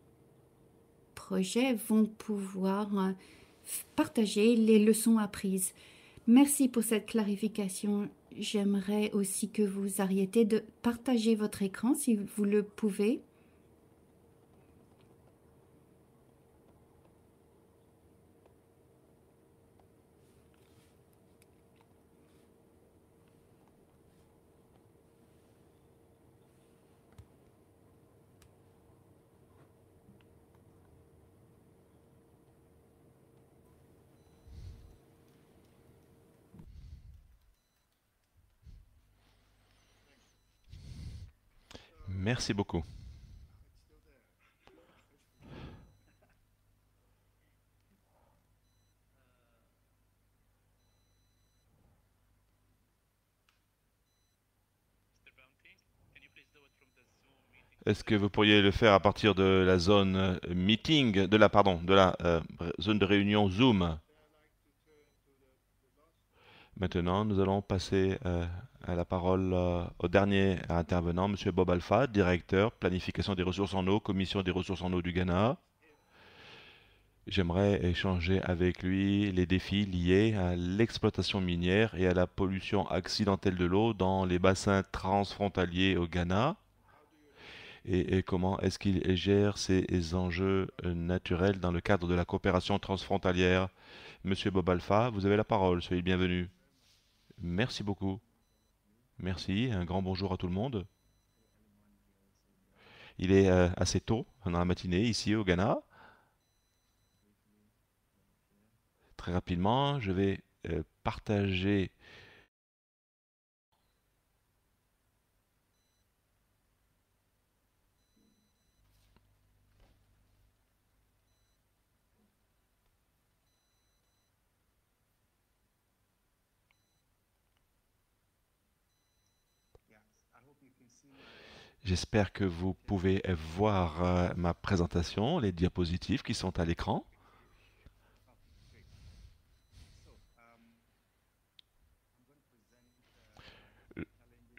projets vont pouvoir partager les leçons apprises. Merci pour cette clarification. J'aimerais aussi que vous arrêtiez de partager votre écran si vous le pouvez. Merci beaucoup. Est-ce que vous pourriez le faire à partir de la zone meeting, de la zone de réunion Zoom? Maintenant, nous allons passer à la parole au dernier intervenant, Monsieur Bob Alpha, directeur planification des ressources en eau, commission des ressources en eau du Ghana. J'aimerais échanger avec lui les défis liés à l'exploitation minière et à la pollution accidentelle de l'eau dans les bassins transfrontaliers au Ghana et comment est-ce qu'il gère ces enjeux naturels dans le cadre de la coopération transfrontalière. Monsieur Bob Alpha, vous avez la parole, soyez le bienvenu. Merci beaucoup. Merci, un grand bonjour à tout le monde. Il est assez tôt dans la matinée ici au Ghana. Très rapidement, je vais partager. J'espère que vous pouvez voir ma présentation, les diapositives qui sont à l'écran.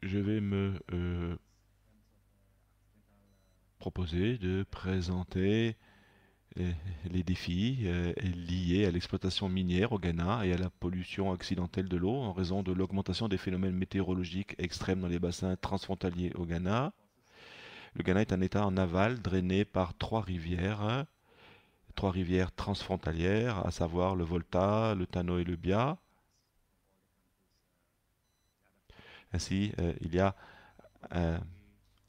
Je vais me proposer de présenter euh, les défis liés à l'exploitation minière au Ghana et à la pollution accidentelle de l'eau en raison de l'augmentation des phénomènes météorologiques extrêmes dans les bassins transfrontaliers au Ghana. Le Ghana est un État en aval drainé par trois rivières transfrontalières, à savoir le Volta, le Tano et le Bia. Ainsi, il y a un,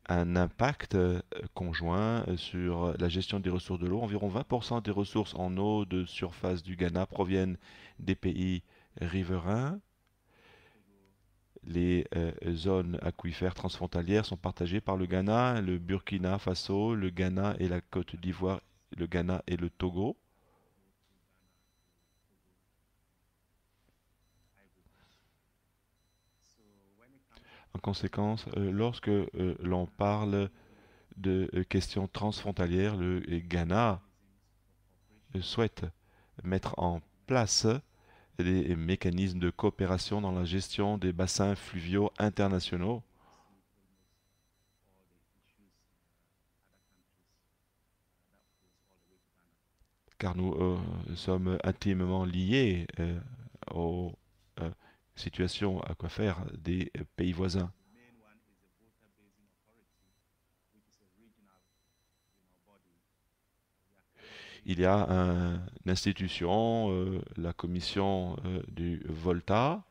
un impact conjoint sur la gestion des ressources de l'eau. Environ 20% des ressources en eau de surface du Ghana proviennent des pays riverains. Les zones aquifères transfrontalières sont partagées par le Ghana, le Burkina Faso, le Ghana et la Côte d'Ivoire, le Ghana et le Togo. En conséquence, lorsque l'on parle de questions transfrontalières, le Ghana souhaite mettre en place des mécanismes de coopération dans la gestion des bassins fluviaux internationaux, car nous sommes intimement liés aux situations aquifères des pays voisins. Il y a une institution, la commission du Volta,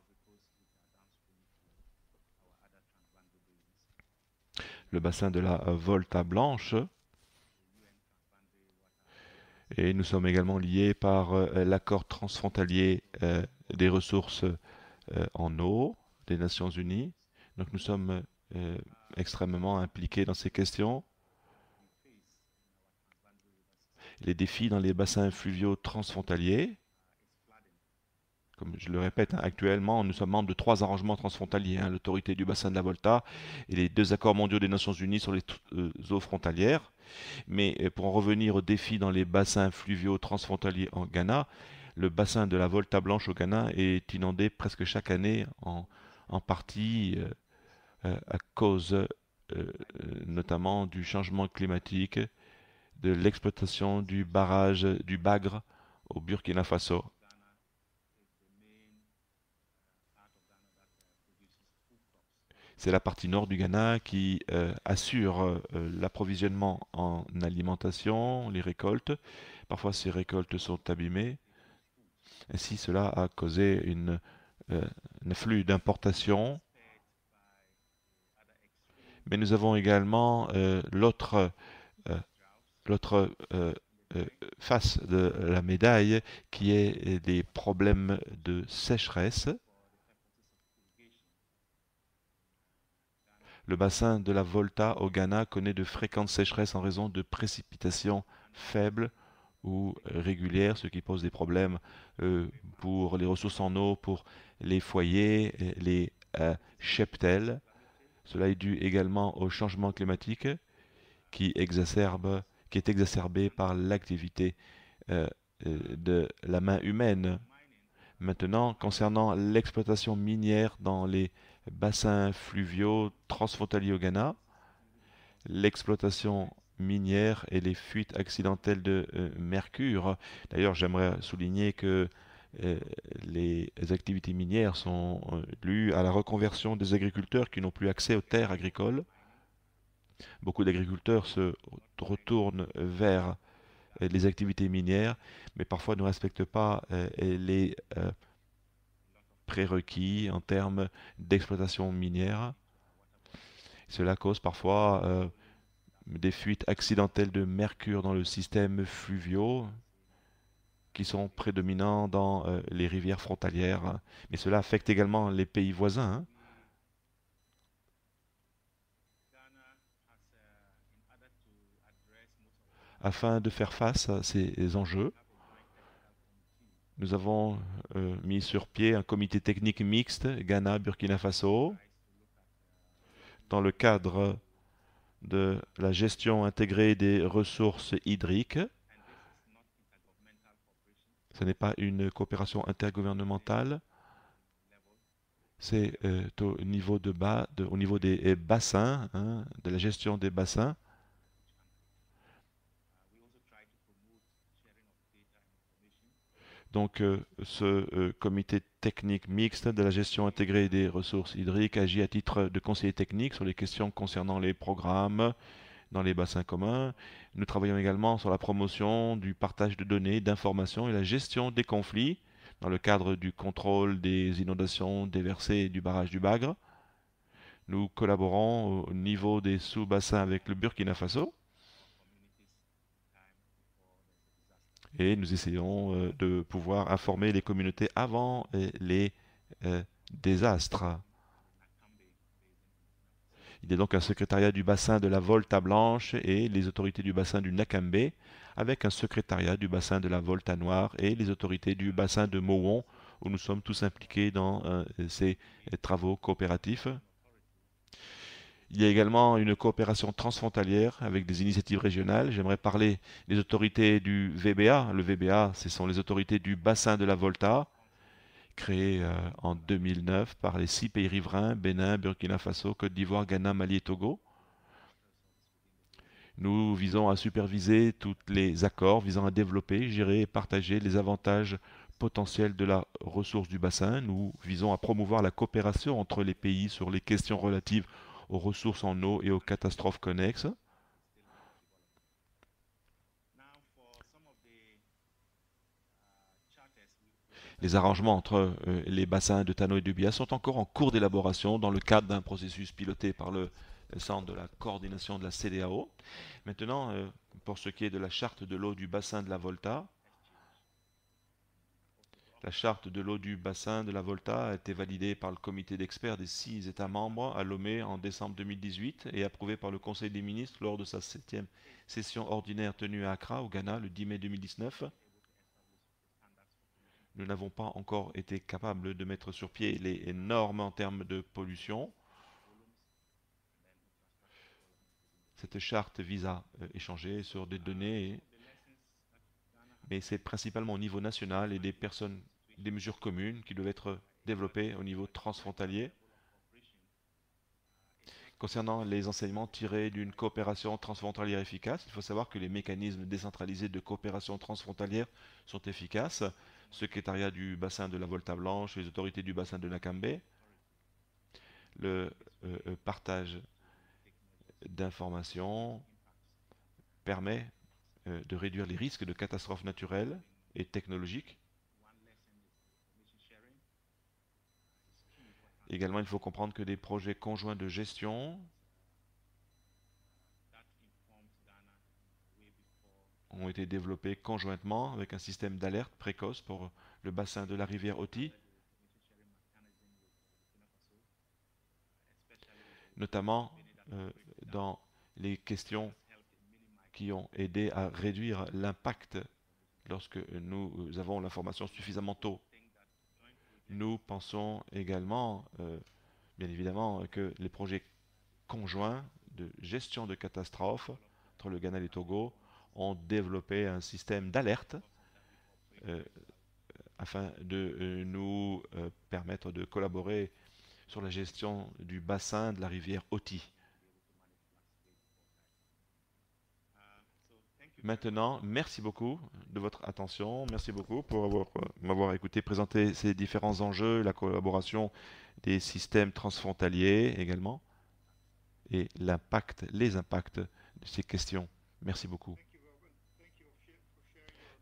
le bassin de la Volta Blanche, et nous sommes également liés par l'accord transfrontalier des ressources en eau des Nations Unies. Donc nous sommes euh, extrêmement impliqués dans ces questions. Les défis dans les bassins fluviaux transfrontaliers, comme je le répète, hein, actuellement, nous sommes membres de trois arrangements transfrontaliers, hein, l'autorité du bassin de la Volta et les deux accords mondiaux des Nations Unies sur les eaux frontalières. Mais pour en revenir aux défis dans les bassins fluviaux transfrontaliers en Ghana, le bassin de la Volta Blanche au Ghana est inondé presque chaque année en partie à cause notamment du changement climatique, de l'exploitation du barrage du Bagre au Burkina Faso. C'est la partie nord du Ghana qui assure l'approvisionnement en alimentation, les récoltes. Parfois ces récoltes sont abîmées. Ainsi, cela a causé un afflux d'importations. Mais nous avons également euh, l'autre face de la médaille qui est des problèmes de sécheresse. Le bassin de la Volta au Ghana connaît de fréquentes sécheresses en raison de précipitations faibles ou régulières, ce qui pose des problèmes euh, pour les ressources en eau, pour les foyers, les cheptels. Cela est dû également au changement climatique qui est exacerbé par l'activité de la main humaine. Maintenant, concernant l'exploitation minière dans les bassins fluviaux transfrontaliers au Ghana, l'exploitation minière et les fuites accidentelles de mercure. D'ailleurs, j'aimerais souligner que euh, les activités minières sont dues à la reconversion des agriculteurs qui n'ont plus accès aux terres agricoles. Beaucoup d'agriculteurs se retournent vers les activités minières, mais parfois ne respectent pas les prérequis en termes d'exploitation minière. Cela cause parfois des fuites accidentelles de mercure dans le système fluviaux qui sont prédominants dans les rivières frontalières. Mais cela affecte également les pays voisins, hein. Afin de faire face à ces enjeux, nous avons mis sur pied un comité technique mixte Ghana-Burkina Faso dans le cadre de la gestion intégrée des ressources hydriques. Ce n'est pas une coopération intergouvernementale, c'est au niveau au niveau des bassins, hein, de la gestion des bassins. Donc, ce comité technique mixte de la gestion intégrée des ressources hydriques agit à titre de conseiller technique sur les questions concernant les programmes dans les bassins communs. Nous travaillons également sur la promotion du partage de données, d'informations et la gestion des conflits dans le cadre du contrôle des inondations déversées et du barrage du Bagre. Nous collaborons au niveau des sous-bassins avec le Burkina Faso et nous essayons de pouvoir informer les communautés avant les désastres. Il y a donc un secrétariat du bassin de la Volta Blanche et les autorités du bassin du Nakambé, avec un secrétariat du bassin de la Volta Noire et les autorités du bassin de Mowon, où nous sommes tous impliqués dans ces travaux coopératifs. Il y a également une coopération transfrontalière avec des initiatives régionales. J'aimerais parler des autorités du VBA. Le VBA, ce sont les autorités du bassin de la Volta, créées en 2009 par les 6 pays riverains, Bénin, Burkina Faso, Côte d'Ivoire, Ghana, Mali et Togo. Nous visons à superviser tous les accords visant à développer, gérer et partager les avantages potentiels de la ressource du bassin. Nous visons à promouvoir la coopération entre les pays sur les questions relatives aux ressources en eau et aux catastrophes connexes. Les arrangements entre les bassins de Tano et de Bia sont encore en cours d'élaboration dans le cadre d'un processus piloté par le Centre de la coordination de la CEDEAO. Maintenant, pour ce qui est de la charte de l'eau du bassin de la Volta, la charte de l'eau du bassin de la Volta a été validée par le comité d'experts des 6 États membres à Lomé en décembre 2018 et approuvée par le Conseil des ministres lors de sa 7e session ordinaire tenue à Accra, au Ghana, le 10 mai 2019. Nous n'avons pas encore été capables de mettre sur pied les normes en termes de pollution. Cette charte vise à échanger sur des données, mais c'est principalement au niveau national et des mesures communes qui doivent être développées au niveau transfrontalier. Concernant les enseignements tirés d'une coopération transfrontalière efficace, il faut savoir que les mécanismes décentralisés de coopération transfrontalière sont efficaces. Secrétariat du bassin de la Volta Blanche, les autorités du bassin de Nakambé, le partage d'informations permet de réduire les risques de catastrophes naturelles et technologiques. Également, il faut comprendre que des projets conjoints de gestion ont été développés conjointement avec un système d'alerte précoce pour le bassin de la rivière Oti, notamment dans les questions qui ont aidé à réduire l'impact lorsque nous avons l'information suffisamment tôt. Nous pensons également, bien évidemment, que les projets conjoints de gestion de catastrophes entre le Ghana et le Togo ont développé un système d'alerte euh, afin de nous permettre de collaborer sur la gestion du bassin de la rivière Oti. Maintenant, merci beaucoup de votre attention. Merci beaucoup pour m'avoir écouté présenter ces différents enjeux, la collaboration des systèmes transfrontaliers également, et les impacts de ces questions. Merci beaucoup.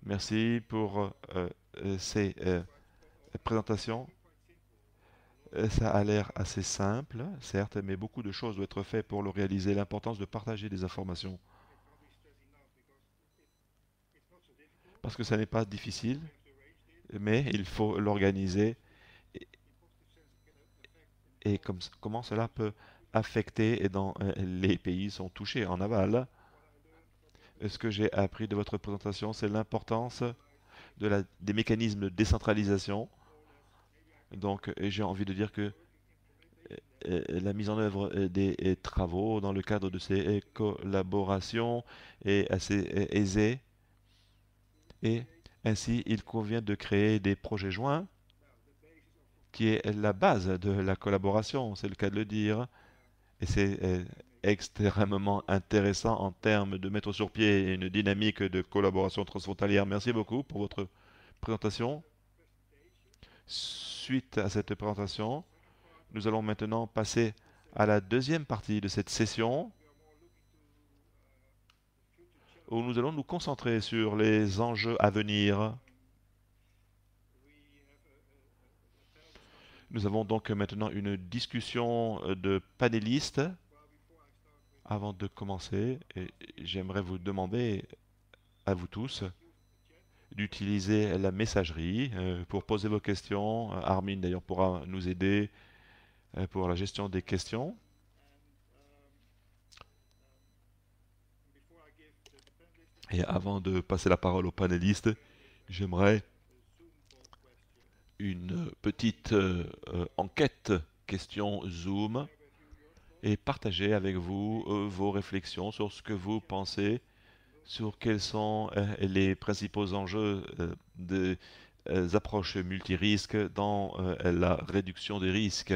Merci pour ces présentations. Ça a l'air assez simple, certes, mais beaucoup de choses doivent être faites pour le réaliser. L'importance de partager des informations. Parce que ça n'est pas difficile, mais il faut l'organiser et, comment cela peut affecter et dans les pays sont touchés en aval. Ce que j'ai appris de votre présentation, c'est l'importance des mécanismes de décentralisation. Donc, j'ai envie de dire que la mise en œuvre des travaux dans le cadre de ces collaborations est assez aisée et ainsi il convient de créer des projets joints qui est la base de la collaboration, c'est le cas de le dire. Et c'est extrêmement intéressant en termes de mettre sur pied une dynamique de collaboration transfrontalière. Merci beaucoup pour votre présentation. Suite à cette présentation, nous allons maintenant passer à la deuxième partie de cette session où nous allons nous concentrer sur les enjeux à venir. Nous avons donc maintenant une discussion de panélistes. Avant de commencer, j'aimerais vous demander à vous tous d'utiliser la messagerie pour poser vos questions. Armin d'ailleurs pourra nous aider pour la gestion des questions. Et avant de passer la parole aux panélistes, j'aimerais une petite enquête question Zoom et partager avec vous vos réflexions sur ce que vous pensez, sur quels sont les principaux enjeux des approches multirisques dans la réduction des risques.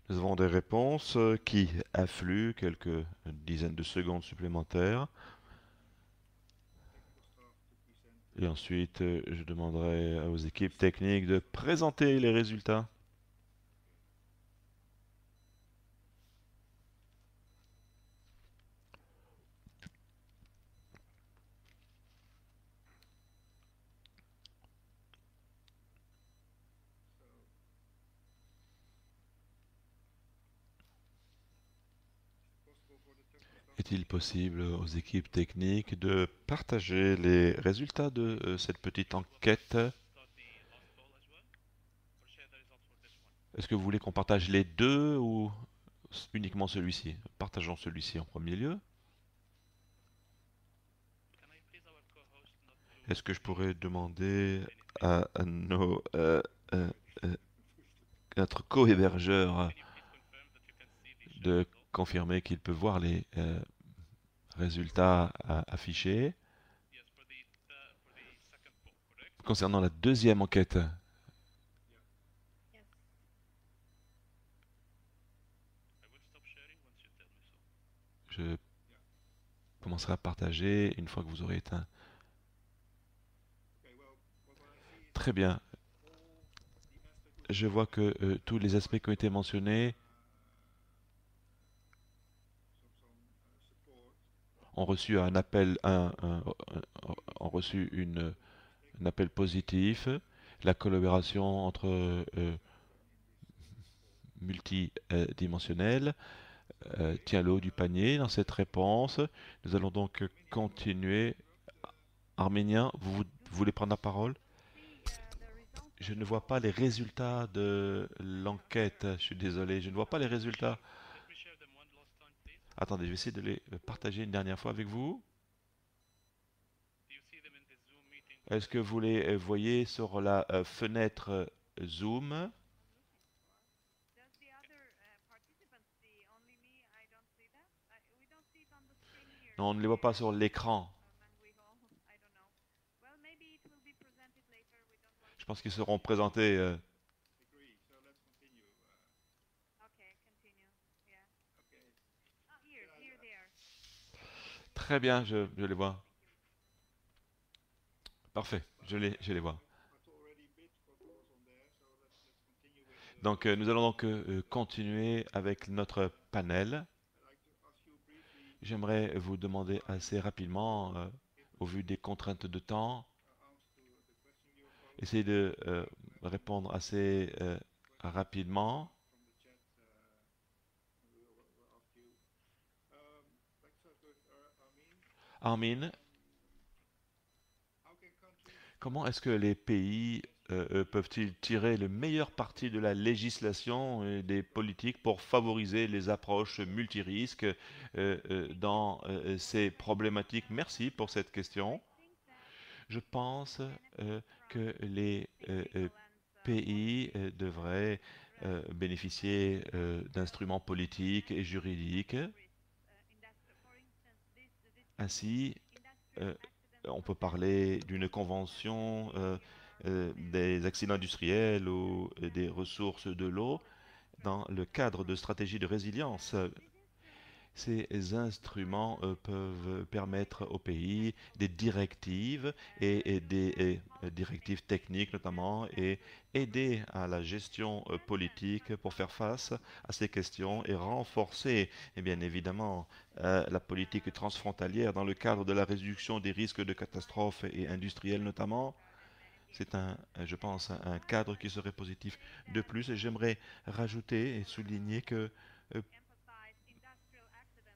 Nous avons des réponses qui affluent, quelques dizaines de secondes supplémentaires. Et ensuite, je demanderai aux équipes techniques de présenter les résultats. Est-il possible aux équipes techniques de partager les résultats de cette petite enquête? Est-ce que vous voulez qu'on partage les deux ou uniquement celui-ci? Partageons celui-ci en premier lieu. Est-ce que je pourrais demander à euh, euh, notre co-hébergeur de confirmer qu'il peut voir les résultats affichés? Concernant la deuxième enquête, je commencerai à partager une fois que vous aurez éteint. Très bien. Je vois que tous les aspects qui ont été mentionnés ont reçu un appel, ont reçu un appel positif. La collaboration entre multidimensionnelle tient le haut du panier dans cette réponse. Nous allons donc continuer. Arménien, vous voulez prendre la parole? Je ne vois pas les résultats de l'enquête. Je suis désolé, je ne vois pas les résultats. Attendez, je vais essayer de les partager une dernière fois avec vous. Est-ce que vous les voyez sur la fenêtre Zoom? Non, on ne les voit pas sur l'écran. Je pense qu'ils seront présentés. Très bien, je les vois. Parfait, je les vois. Donc, nous allons donc continuer avec notre panel. J'aimerais vous demander assez rapidement, au vu des contraintes de temps, essayez de répondre assez rapidement. Armin, comment est-ce que les pays peuvent-ils tirer le meilleur parti de la législation et des politiques pour favoriser les approches multirisques dans ces problématiques? Merci pour cette question. Je pense que les pays devraient bénéficier d'instruments politiques et juridiques. Ainsi, euh, on peut parler d'une convention des accidents industriels ou des ressources de l'eau dans le cadre de stratégies de résilience. Ces instruments peuvent permettre au pays des directives et des directives techniques notamment et aider à la gestion politique pour faire face à ces questions et renforcer bien évidemment la politique transfrontalière dans le cadre de la réduction des risques de catastrophes et industrielles notamment. C'est je pense, un cadre qui serait positif. De plus, j'aimerais rajouter et souligner que euh,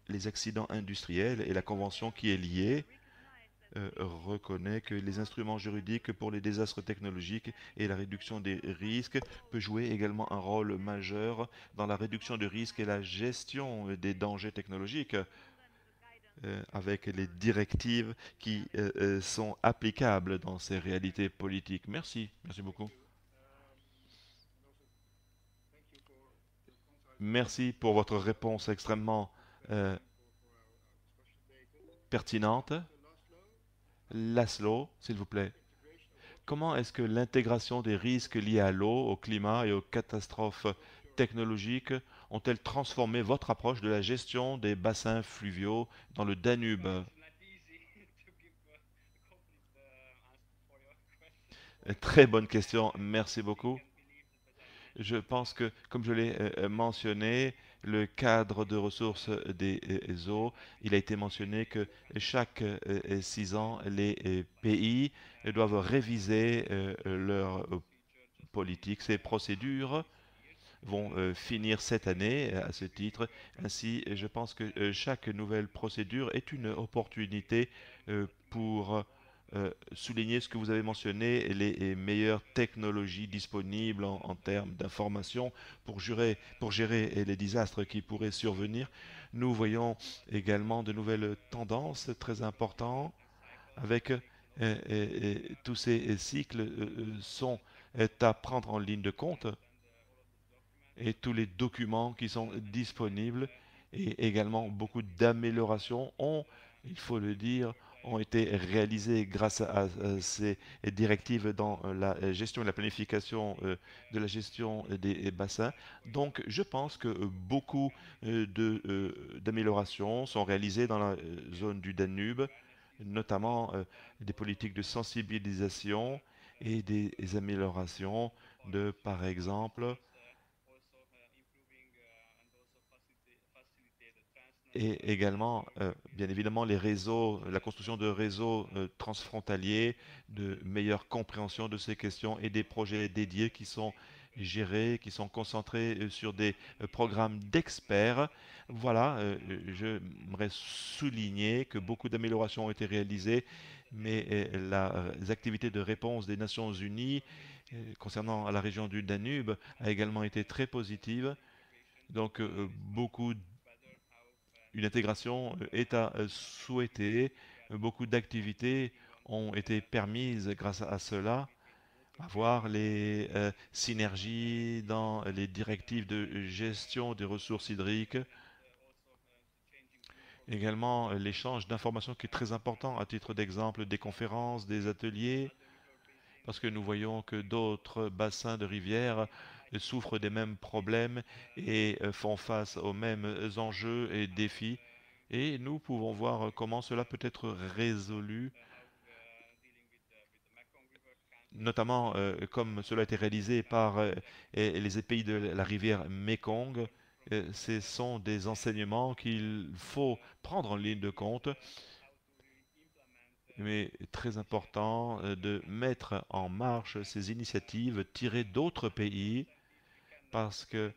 les accidents industriels et la convention qui est liée reconnaît que les instruments juridiques pour les désastres technologiques et la réduction des risques peut jouer également un rôle majeur dans la réduction de risques et la gestion des dangers technologiques avec les directives qui sont applicables dans ces réalités politiques. Merci, merci beaucoup. Merci pour votre réponse extrêmement euh, pertinente. Laszlo, s'il vous plaît. Comment est-ce que l'intégration des risques liés à l'eau, au climat et aux catastrophes technologiques ont-elles transformé votre approche de la gestion des bassins fluviaux dans le Danube? Très bonne question, merci beaucoup. Je pense que, comme je l'ai mentionné, le cadre de ressources des eaux, il a été mentionné que chaque 6 ans, les pays doivent réviser leur politique. Ces procédures vont finir cette année à ce titre. Ainsi, je pense que chaque nouvelle procédure est une opportunité pour souligner ce que vous avez mentionné, les meilleures technologies disponibles en termes d'information pour gérer les désastres qui pourraient survenir. Nous voyons également de nouvelles tendances très importantes avec tous ces cycles sont à prendre en ligne de compte et tous les documents qui sont disponibles et également beaucoup d'améliorations ont, il faut le dire, ont été réalisées grâce à ces directives dans la gestion et la planification de la gestion des bassins. Donc, je pense que beaucoup d'améliorations sont réalisées dans la zone du Danube, notamment des politiques de sensibilisation et des améliorations de, par exemple, et également, bien évidemment, les réseaux, la construction de réseaux transfrontaliers, de meilleure compréhension de ces questions et des projets dédiés qui sont gérés, qui sont concentrés sur des programmes d'experts. Voilà, j'aimerais souligner que beaucoup d'améliorations ont été réalisées, mais les activités de réponse des Nations Unies concernant la région du Danube a également été très positive. Donc, une intégration est à souhaiter. Beaucoup d'activités ont été permises grâce à cela. Avoir les synergies dans les directives de gestion des ressources hydriques. Également, l'échange d'informations qui est très important, à titre d'exemple, des conférences, des ateliers, parce que nous voyons que d'autres bassins de rivières souffrent des mêmes problèmes et font face aux mêmes enjeux et défis. Et nous pouvons voir comment cela peut être résolu, notamment comme cela a été réalisé par les pays de la rivière Mekong. Ce sont des enseignements qu'il faut prendre en ligne de compte, mais très important de mettre en marche ces initiatives tirées d'autres pays parce que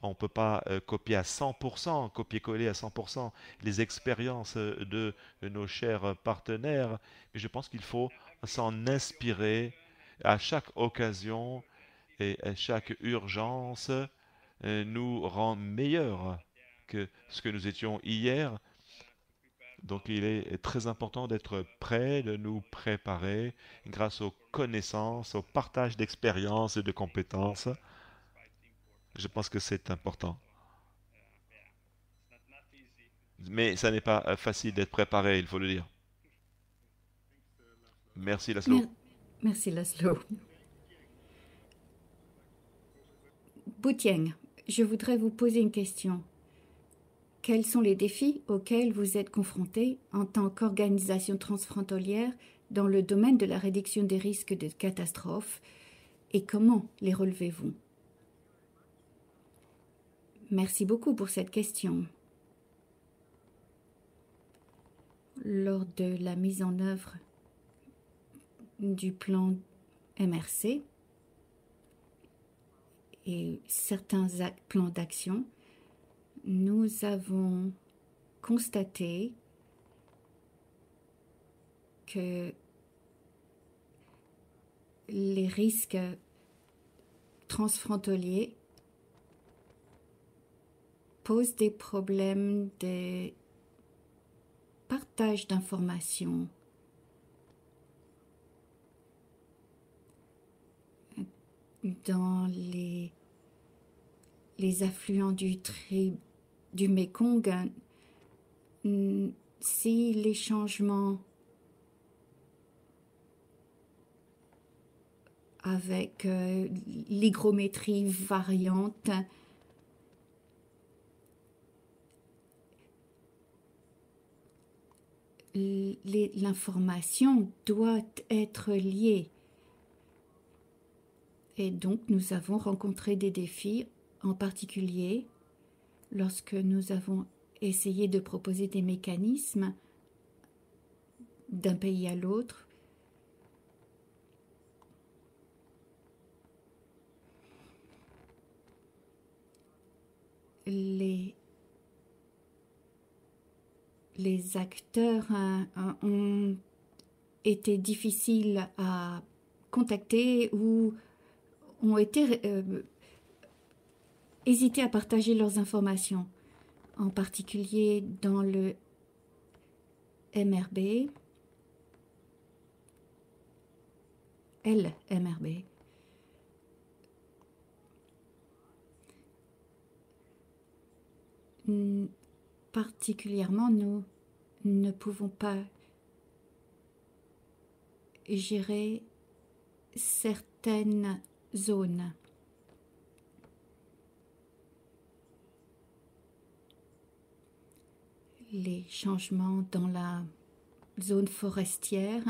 on ne peut pas copier à 100%, copier-coller à 100% les expériences de nos chers partenaires, mais je pense qu'il faut s'en inspirer à chaque occasion et à chaque urgence nous rend meilleurs que ce que nous étions hier. Donc il est très important d'être prêt, de nous préparer grâce aux connaissances, au partage d'expériences et de compétences. Je pense que c'est important. Mais ça n'est pas facile d'être préparé, il faut le dire. Merci Laszlo. Mer- Merci Laszlo. Boutieng, je voudrais vous poser une question. Quels sont les défis auxquels vous êtes confrontés en tant qu'organisation transfrontalière dans le domaine de la réduction des risques de catastrophes et comment les relevez-vous? Merci beaucoup pour cette question. Lors de la mise en œuvre du plan MRC et certains plans d'action, nous avons constaté que les risques transfrontaliers posent des problèmes de partage d'informations, dans les affluents du Mekong. Si les changements avec l'hygrométrie variante l'information doit être liée. Et donc, nous avons rencontré des défis, en particulier lorsque nous avons essayé de proposer des mécanismes d'un pays à l'autre. Les acteurs ont été difficiles à contacter ou ont été hésité à partager leurs informations, en particulier dans le MRB, LMRB. Particulièrement, nous ne pouvons pas gérer certaines zones. Les changements dans la zone forestière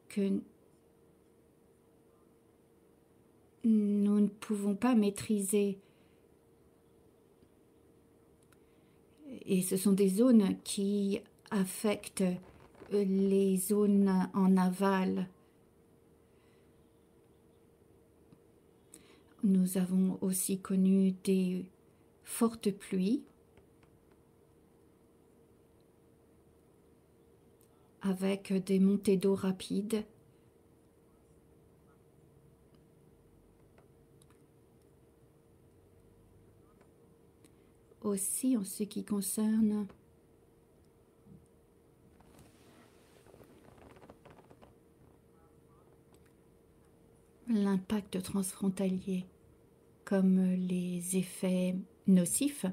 que nous ne pouvons pas maîtriser. Et ce sont des zones qui affectent les zones en aval. Nous avons aussi connu des fortes pluies avec des montées d'eau rapides. Aussi en ce qui concerne l'impact transfrontalier, comme les effets nocifs,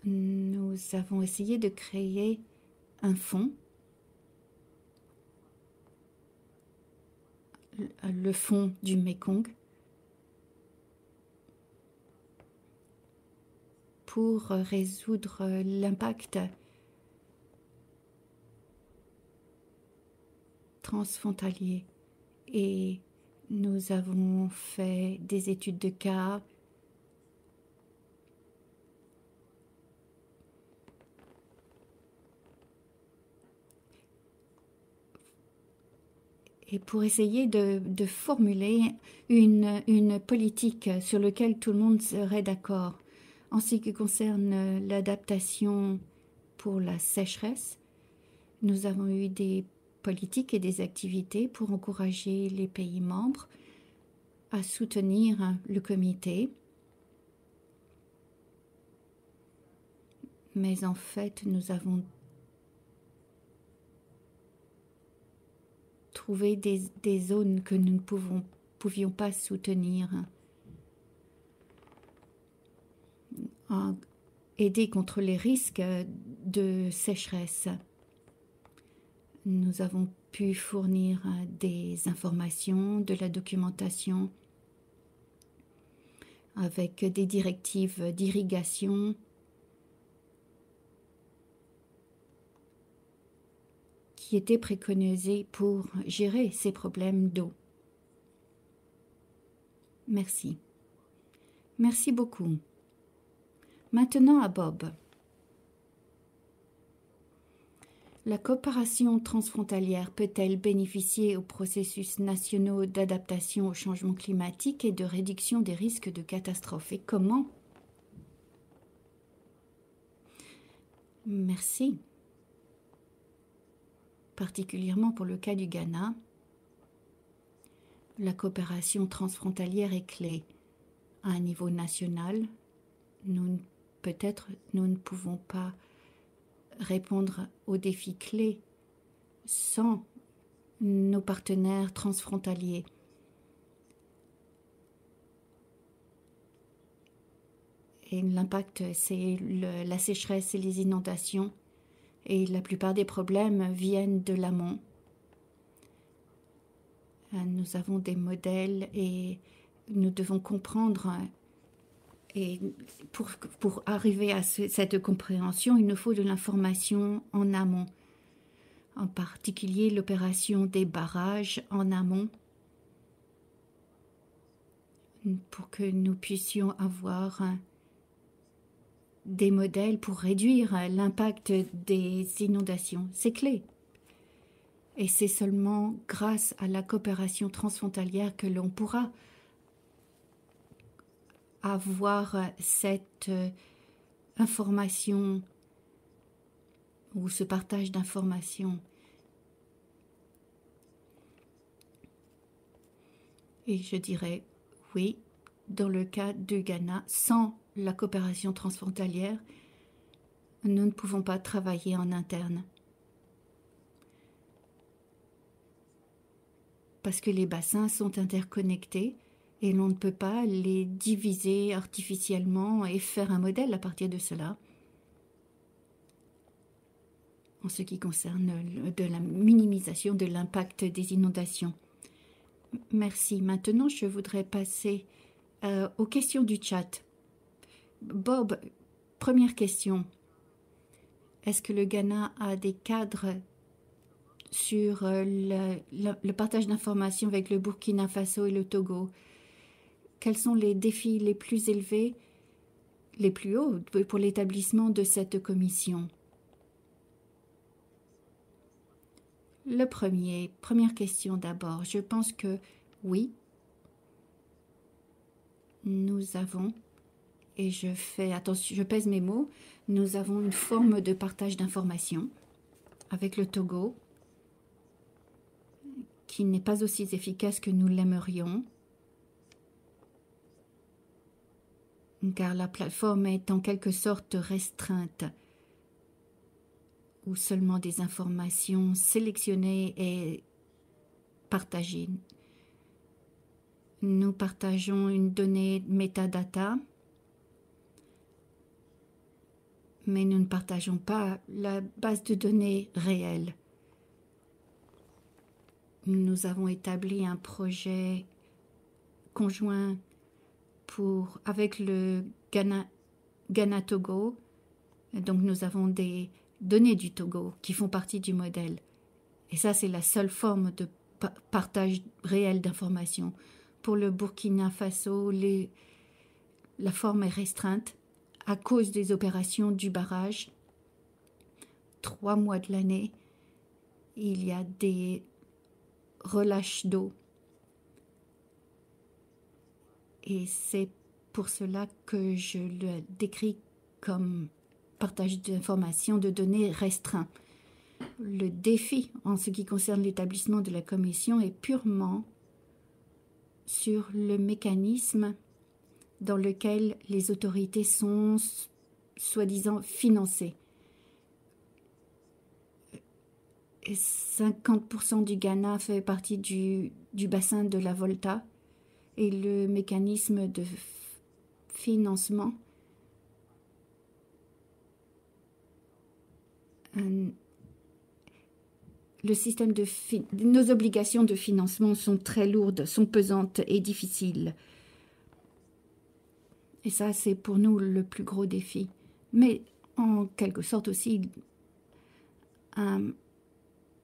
nous avons essayé de créer un fonds, le fonds du Mekong, pour résoudre l'impact transfrontalier. Et nous avons fait des études de cas et pour essayer de formuler une politique sur laquelle tout le monde serait d'accord. En ce qui concerne l'adaptation pour la sécheresse, nous avons eu des politiques et des activités pour encourager les pays membres à soutenir le comité. Mais en fait, nous avons trouvé des zones que nous ne pouvions pas soutenir. Aider contre les risques de sécheresse. Nous avons pu fournir des informations, de la documentation avec des directives d'irrigation qui étaient préconisées pour gérer ces problèmes d'eau. Merci. Merci beaucoup. Maintenant à Bob. La coopération transfrontalière peut-elle bénéficier aux processus nationaux d'adaptation au changement climatique et de réduction des risques de catastrophes? Et comment? Merci. Particulièrement pour le cas du Ghana, la coopération transfrontalière est clé. À un niveau national, peut-être nous ne pouvons pas répondre aux défis clés sans nos partenaires transfrontaliers. Et l'impact, c'est la sécheresse et les inondations. Et la plupart des problèmes viennent de l'amont. Nous avons des modèles et nous devons comprendre. Et pour arriver à cette compréhension, il nous faut de l'information en amont. En particulier l'opération des barrages en amont, pour que nous puissions avoir des modèles pour réduire l'impact des inondations. C'est clé. Et c'est seulement grâce à la coopération transfrontalière que l'on pourra avoir cette information ou ce partage d'informations. Et je dirais oui, dans le cas du Ghana, sans la coopération transfrontalière, nous ne pouvons pas travailler en interne. Parce que les bassins sont interconnectés et l'on ne peut pas les diviser artificiellement et faire un modèle à partir de cela. En ce qui concerne de la minimisation de l'impact des inondations. Merci. Maintenant, je voudrais passer aux questions du chat. Bob, première question. Est-ce que le Ghana a des cadres sur le partage d'informations avec le Burkina Faso et le Togo? Quels sont les défis les plus élevés, les plus hauts pour l'établissement de cette commission? Première question d'abord. Je pense que oui, nous avons, et je fais attention, je pèse mes mots, nous avons une forme de partage d'informations avec le Togo qui n'est pas aussi efficace que nous l'aimerions, car la plateforme est en quelque sorte restreinte, où seulement des informations sélectionnées et partagées. Nous partageons une donnée metadata, mais nous ne partageons pas la base de données réelle. Nous avons établi un projet conjoint avec le Ghana Togo. Donc nous avons des données du Togo qui font partie du modèle. Et ça, c'est la seule forme de partage réel d'informations. Pour le Burkina Faso, la forme est restreinte à cause des opérations du barrage. 3 mois de l'année, il y a des relâches d'eau. Et c'est pour cela que je le décris comme partage d'informations, de données restreint. Le défi en ce qui concerne l'établissement de la commission est purement sur le mécanisme dans lequel les autorités sont soi-disant financées. 50% du Ghana fait partie du bassin de la Volta et le mécanisme de financement le système nos obligations de financement sont très lourdes, sont pesantes et difficiles. Et ça, c'est pour nous le plus gros défi. Mais en quelque sorte aussi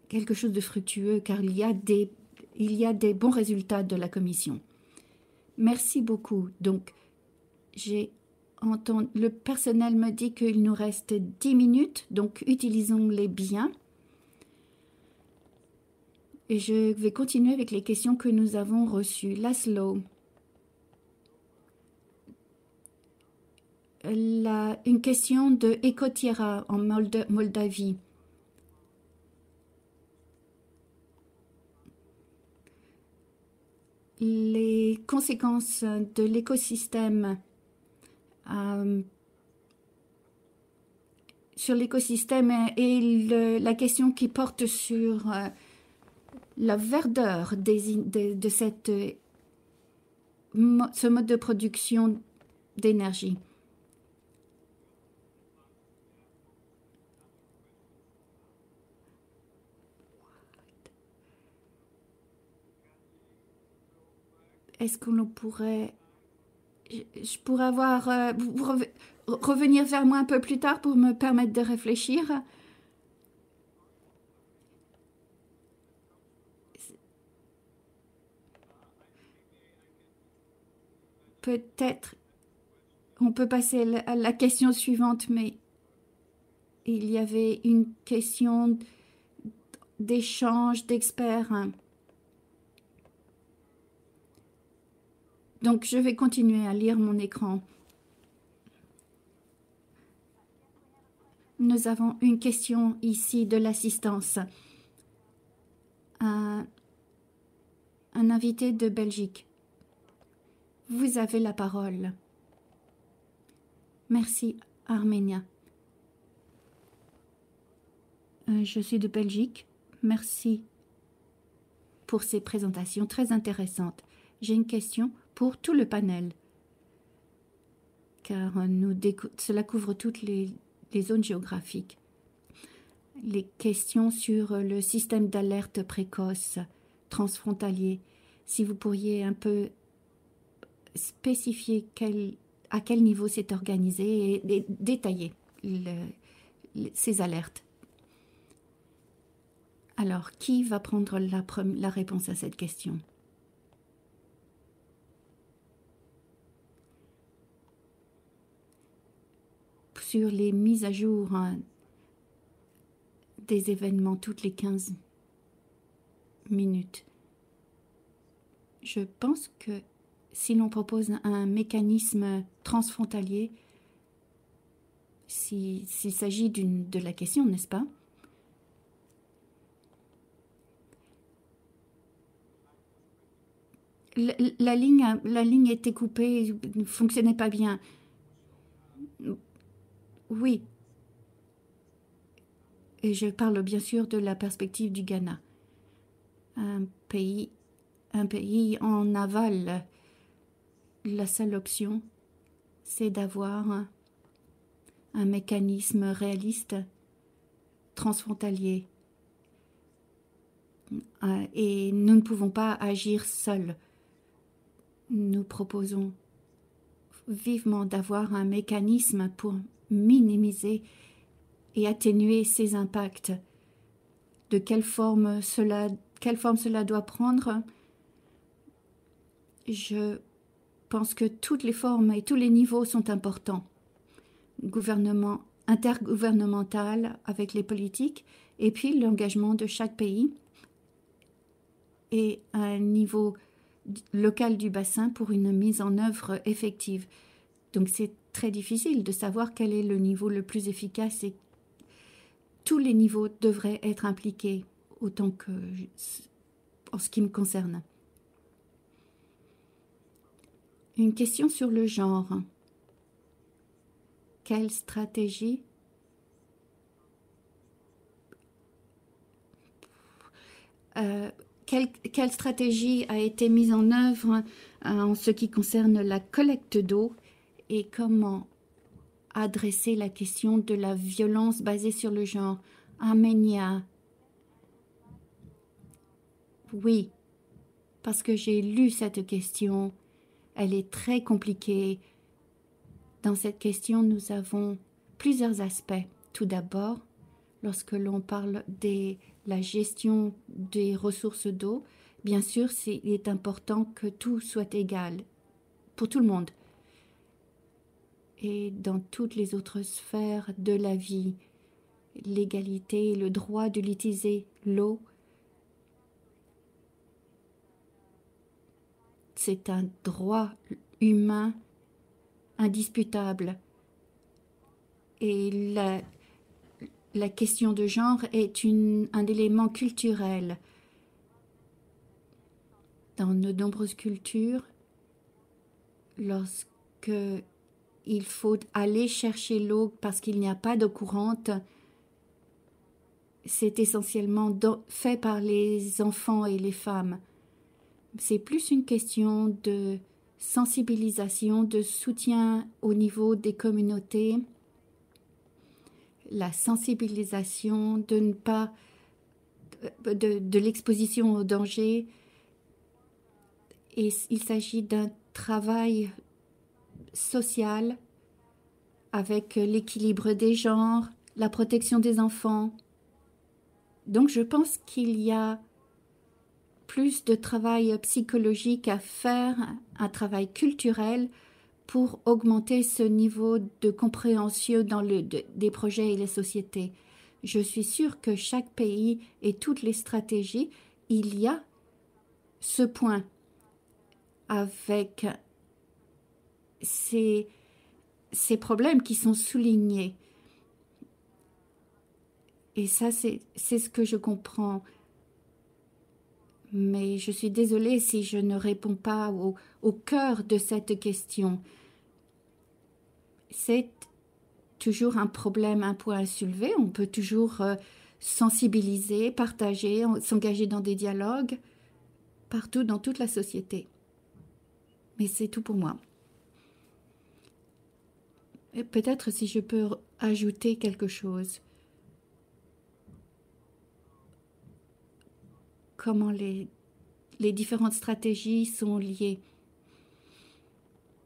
quelque chose de fructueux, car il y a des bons résultats de la commission. Merci beaucoup. Donc, le personnel me dit qu'il nous reste 10 minutes, donc utilisons-les bien. Et je vais continuer avec les questions que nous avons reçues. Laszlo, une question de Ecotierra en Moldavie. Les conséquences de l'écosystème sur l'écosystème et la question qui porte sur la verdeur de ce mode de production d'énergie. Est-ce qu'on pourrait... Je pourrais avoir... revenir vers moi un peu plus tard pour me permettre de réfléchir. Peut-être on peut passer à la question suivante, mais il y avait une question d'échange d'experts. Donc, je vais continuer à lire mon écran. Nous avons une question ici de l'assistance. Un invité de Belgique. Vous avez la parole. Merci, Arménia. Je suis de Belgique. Merci pour ces présentations très intéressantes. J'ai une question pour tout le panel, car cela couvre toutes les zones géographiques. Les questions sur le système d'alerte précoce transfrontalier, si vous pourriez un peu spécifier à quel niveau c'est organisé et détailler ces alertes. Alors, qui va prendre la réponse à cette question? Sur les mises à jour des événements toutes les 15 minutes. Je pense que si l'on propose un mécanisme transfrontalier, s'il s'agit de la question, n'est-ce pas? La ligne était coupée, ne fonctionnait pas bien. Oui. Et je parle bien sûr de la perspective du Ghana. Un pays en aval. La seule option, c'est d'avoir un mécanisme réaliste, transfrontalier. Et nous ne pouvons pas agir seuls. Nous proposons vivement d'avoir un mécanisme pour minimiser et atténuer ces impacts. De quelle forme cela doit prendre? Je pense que toutes les formes et tous les niveaux sont importants. Gouvernement intergouvernemental avec les politiques et puis l'engagement de chaque pays et un niveau local du bassin pour une mise en œuvre effective. Donc c'est très difficile de savoir quel est le niveau le plus efficace et tous les niveaux devraient être impliqués autant que en ce qui me concerne. Une question sur le genre. Quelle stratégie quelle stratégie a été mise en œuvre en ce qui concerne la collecte d'eau et comment adresser la question de la violence basée sur le genre? Arménia. Oui, parce que j'ai lu cette question. Elle est très compliquée. Dans cette question, nous avons plusieurs aspects. Tout d'abord, lorsque l'on parle de la gestion des ressources d'eau, bien sûr, il est important que tout soit égal pour tout le monde. Et dans toutes les autres sphères de la vie, l'égalité, le droit de l'utiliser, l'eau, c'est un droit humain indisputable. Et la question de genre est un élément culturel. Dans de nombreuses cultures, lorsque il faut aller chercher l'eau parce qu'il n'y a pas d'eau courante, c'est essentiellement fait par les enfants et les femmes. C'est plus une question de sensibilisation, de soutien au niveau des communautés, la sensibilisation de ne pas de l'exposition au danger. Et il s'agit d'un travail social avec l'équilibre des genres, la protection des enfants. Donc je pense qu'il y a plus de travail psychologique à faire, un travail culturel pour augmenter ce niveau de compréhension dans des projets et les sociétés. Je suis sûre que chaque pays et toutes les stratégies, il y a ce point avec ces problèmes qui sont soulignés. Et ça, c'est ce que je comprends. Mais je suis désolée si je ne réponds pas au cœur de cette question. C'est toujours un problème, un point à soulever. On peut toujours sensibiliser, partager, s'engager dans des dialogues, partout dans toute la société. Mais c'est tout pour moi. Et peut-être si je peux ajouter quelque chose. Comment les différentes stratégies sont liées.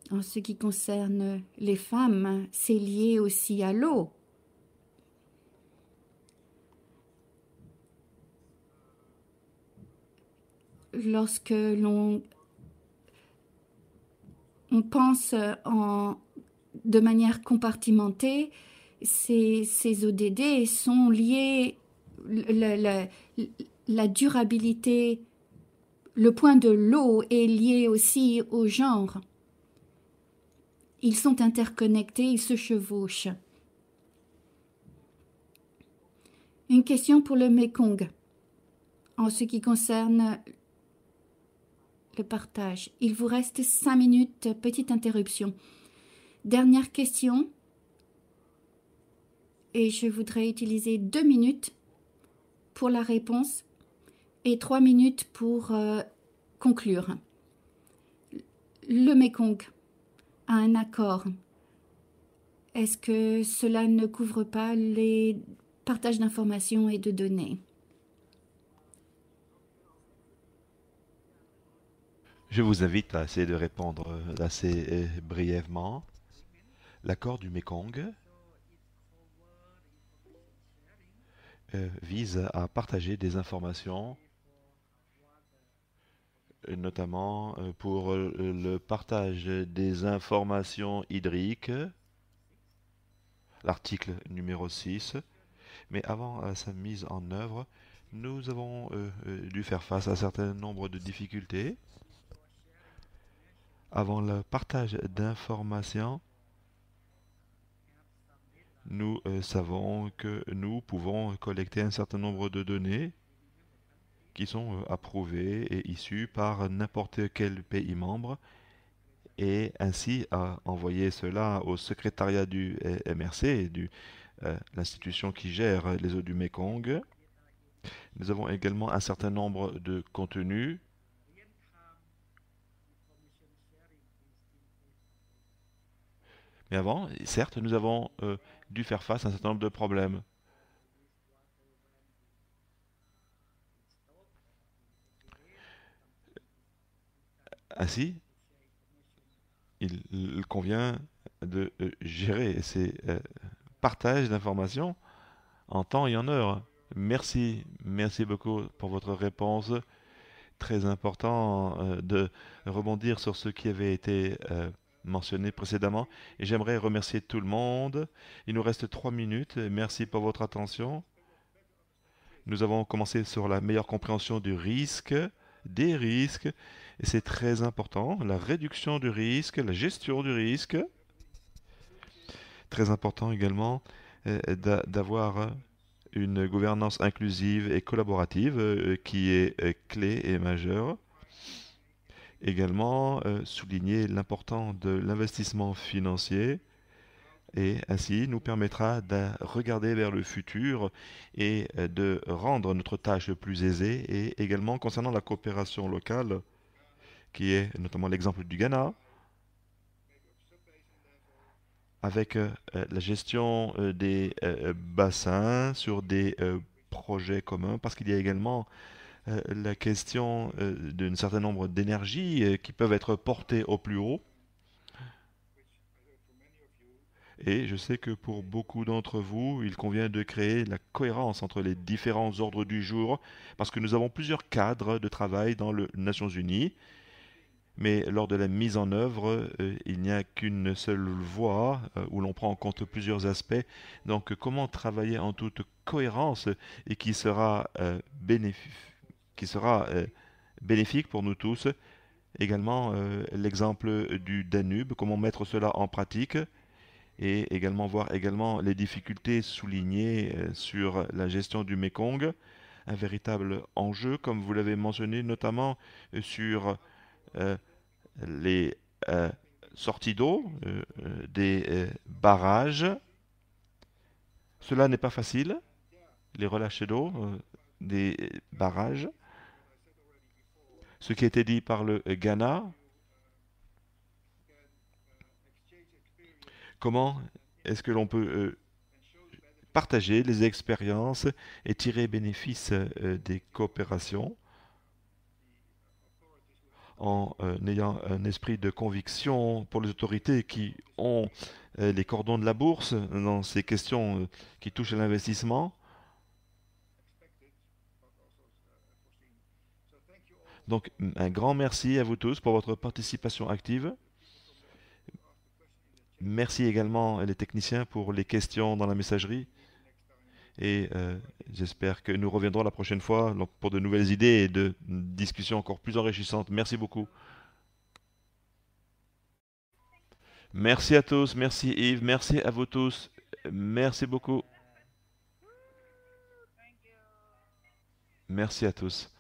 En ce qui concerne les femmes, c'est lié aussi à l'eau. Lorsque l'on pense de manière compartimentée, ces ODD sont liés, la durabilité, le point de l'eau est lié aussi au genre. Ils sont interconnectés, ils se chevauchent. Une question pour le Mekong en ce qui concerne le partage. Il vous reste 5 minutes, petite interruption. Dernière question. Et je voudrais utiliser 2 minutes pour la réponse et 3 minutes pour conclure. Le Mekong a un accord. Est-ce que cela ne couvre pas les partages d'informations et de données? Je vous invite à essayer de répondre assez brièvement. L'accord du Mekong vise à partager des informations, notamment pour le partage des informations hydriques, l'article numéro 6. Mais avant sa mise en œuvre, nous avons dû faire face à un certain nombre de difficultés. Avant le partage d'informations, nous savons que nous pouvons collecter un certain nombre de données qui sont approuvées et issues par n'importe quel pays membre et ainsi envoyer cela au secrétariat du MRC, l'institution qui gère les eaux du Mekong. Nous avons également un certain nombre de contenus. Mais avant, certes, nous avons dû faire face à un certain nombre de problèmes. Ainsi, il convient de gérer ces partages d'informations en temps et en heure. Merci, merci beaucoup pour votre réponse. Très important de rebondir sur ce qui avait été mentionné précédemment. Et j'aimerais remercier tout le monde. Il nous reste 3 minutes. Merci pour votre attention. Nous avons commencé sur la meilleure compréhension du risque, des risques, et c'est très important, la réduction du risque, la gestion du risque. Très important également d'avoir une gouvernance inclusive et collaborative qui est clé et majeure. Également, souligner l'importance de l'investissement financier et ainsi nous permettra de regarder vers le futur et de rendre notre tâche plus aisée. Et également concernant la coopération locale, qui est notamment l'exemple du Ghana, avec la gestion des bassins sur des projets communs, parce qu'il y a également la question d'un certain nombre d'énergies qui peuvent être portées au plus haut. Et je sais que pour beaucoup d'entre vous, il convient de créer la cohérence entre les différents ordres du jour, parce que nous avons plusieurs cadres de travail dans les Nations Unies, mais lors de la mise en œuvre, il n'y a qu'une seule voie où l'on prend en compte plusieurs aspects. Donc, comment travailler en toute cohérence et qui sera bénéfique pour nous tous. Également, l'exemple du Danube, comment mettre cela en pratique et également voir également les difficultés soulignées sur la gestion du Mékong, un véritable enjeu, comme vous l'avez mentionné, notamment sur euh, les sorties d'eau des barrages. Cela n'est pas facile, les relâchers d'eau des barrages. Ce qui a été dit par le Ghana, comment est-ce que l'on peut partager les expériences et tirer bénéfice des coopérations en ayant un esprit de conviction pour les autorités qui ont les cordons de la bourse dans ces questions qui touchent à l'investissement. Donc, un grand merci à vous tous pour votre participation active. Merci également les techniciens pour les questions dans la messagerie. Et j'espère que nous reviendrons la prochaine fois pour de nouvelles idées et de discussions encore plus enrichissantes. Merci beaucoup. Merci à tous, merci Yves, merci à vous tous. Merci beaucoup. Merci à tous.